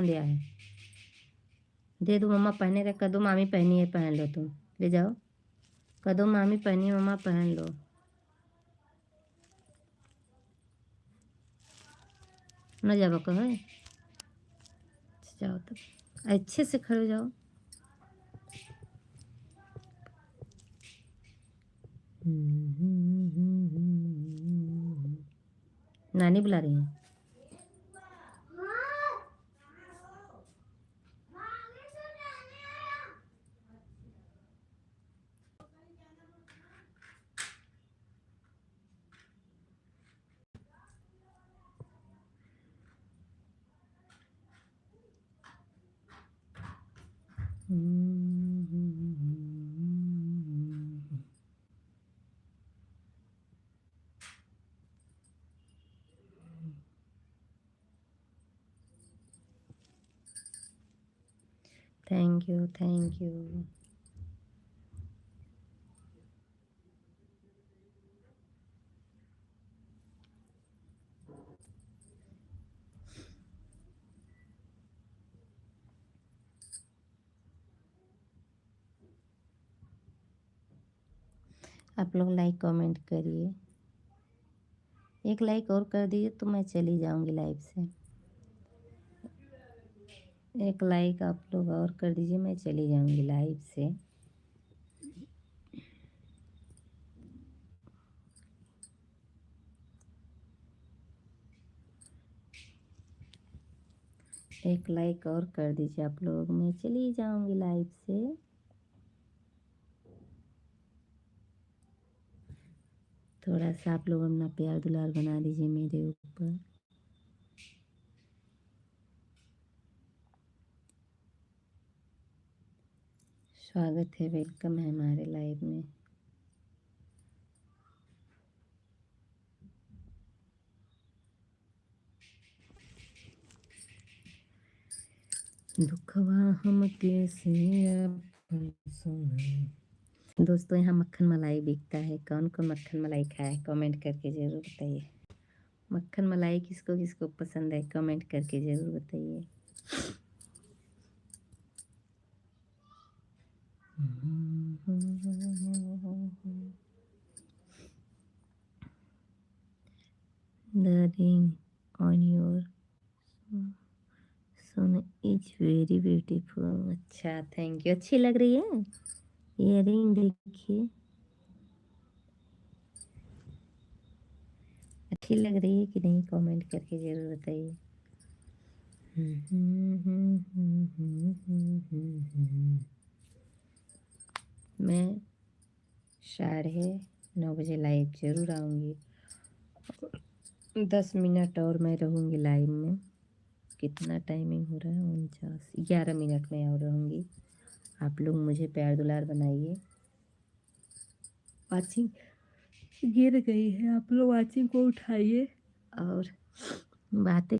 दिया है? दे दो मम्मा पहने रख, कदो मामी पहनी है, पहन लो तुम, ले जाओ। कदो मामी पहनी है मम्मा, पहन लो। न जाओ कहो, जाओ तब अच्छे से खड़े जाओ। नानी बुला रही है। Thank you, thank you. आप लोग लाइक कमेंट करिए, एक लाइक और कर दीजिए तो मैं चली जाऊंगी लाइव से। एक लाइक आप लोग और कर दीजिए, मैं चली जाऊंगी लाइव से। एक लाइक और कर दीजिए आप लोग, मैं चली जाऊंगी लाइव से। थोड़ा सा आप लोग अपना प्यार दुलार बना दीजिए मेरे ऊपर। स्वागत है, वेलकम है हमारे लाइव में। दुखवा हम कैसे दोस्तों, यहाँ मक्खन मलाई बिकता है। कौन कौन मक्खन मलाई खाया है कमेंट करके ज़रूर बताइए। मक्खन मलाई किसको किसको पसंद है कमेंट करके ज़रूर बताइए। The ring on your son is very beautiful। अच्छा, थैंक यू। अच्छी लग रही है ये रिंग, देखिए अच्छी लग रही है कि नहीं कमेंट करके ज़रूर बताइए। मैं 9:30 लाइव ज़रूर आऊँगी। 10 मिनट और मैं रहूँगी लाइव में। कितना टाइमिंग हो रहा है? 11 मिनट में और रहूँगी। आप लोग मुझे प्यार दुलार बनाइए। वाचिंग गिर गई है, आप लोग वाचिंग को उठाइए और बातें